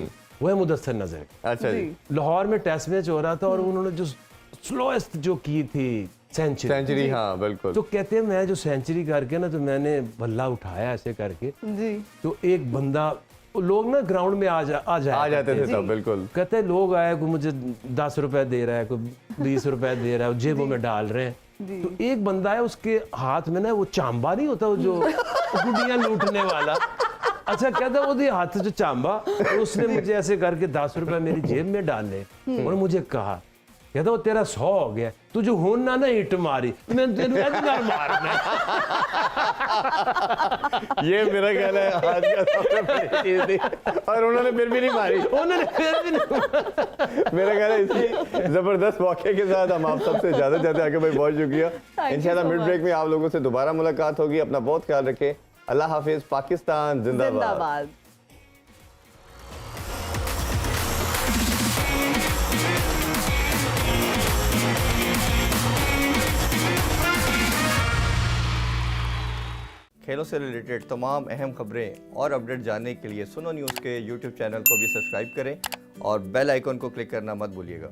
वो है मुदस्सिर नजर। अच्छा जी, लाहौर में टेस्ट मैच हो रहा था और उन्होंने जो स्लोएस्ट जो की थी सेंचुरी, सेंचुरी, हाँ बिल्कुल। तो कहते हैं मैं जो सेंचुरी करके ना, तो मैंने बल्ला उठाया ऐसे करके, जी तो एक बंदा, लोग ना ग्राउंड में आ जाते थे तब, बिल्कुल। कहते हैं लोग आए, कोई मुझे 10 रुपए दे रहा है, कोई 20 रुपए दे रहा है, जेबों में डाल रहे हैं। तो एक बंदा है, उसके हाथ में ना वो चांबा नहीं होता, वो जो गुडियां लूटने वाला, अच्छा कहता वो हाथ से चांबा, तो उसने मुझे ऐसे करके 10 रुपए मेरी जेब में डाले और मुझे कहा, कहता वो तेरा 100 हो गया, तू जो होना ना हिट मारी, मैं तेरे इधर मारना। ये मेरा कहना है आज का सबसे बड़ी चीज थी, और उन्होंने फिर भी नहीं मारी। उन्होंने फिर भी नहीं। मेरा कहना है इसी जबरदस्त मौके के साथ हम आप सबसे ज्यादा चाहते हैं। आगे भाई बहुत शुक्रिया। you इंशाल्लाह so मिड ब्रेक में आप लोगों से दोबारा मुलाकात होगी। अपना बहुत ख्याल रखें। अल्लाह हाफिज। पाकिस्तान जिंदाबाद। जिंदाबाद। खेलों से रिलेटेड तमाम अहम खबरें और अपडेट जानने के लिए सुनो न्यूज़ के यूट्यूब चैनल को भी सब्सक्राइब करें और बेल आइकन को क्लिक करना मत भूलिएगा।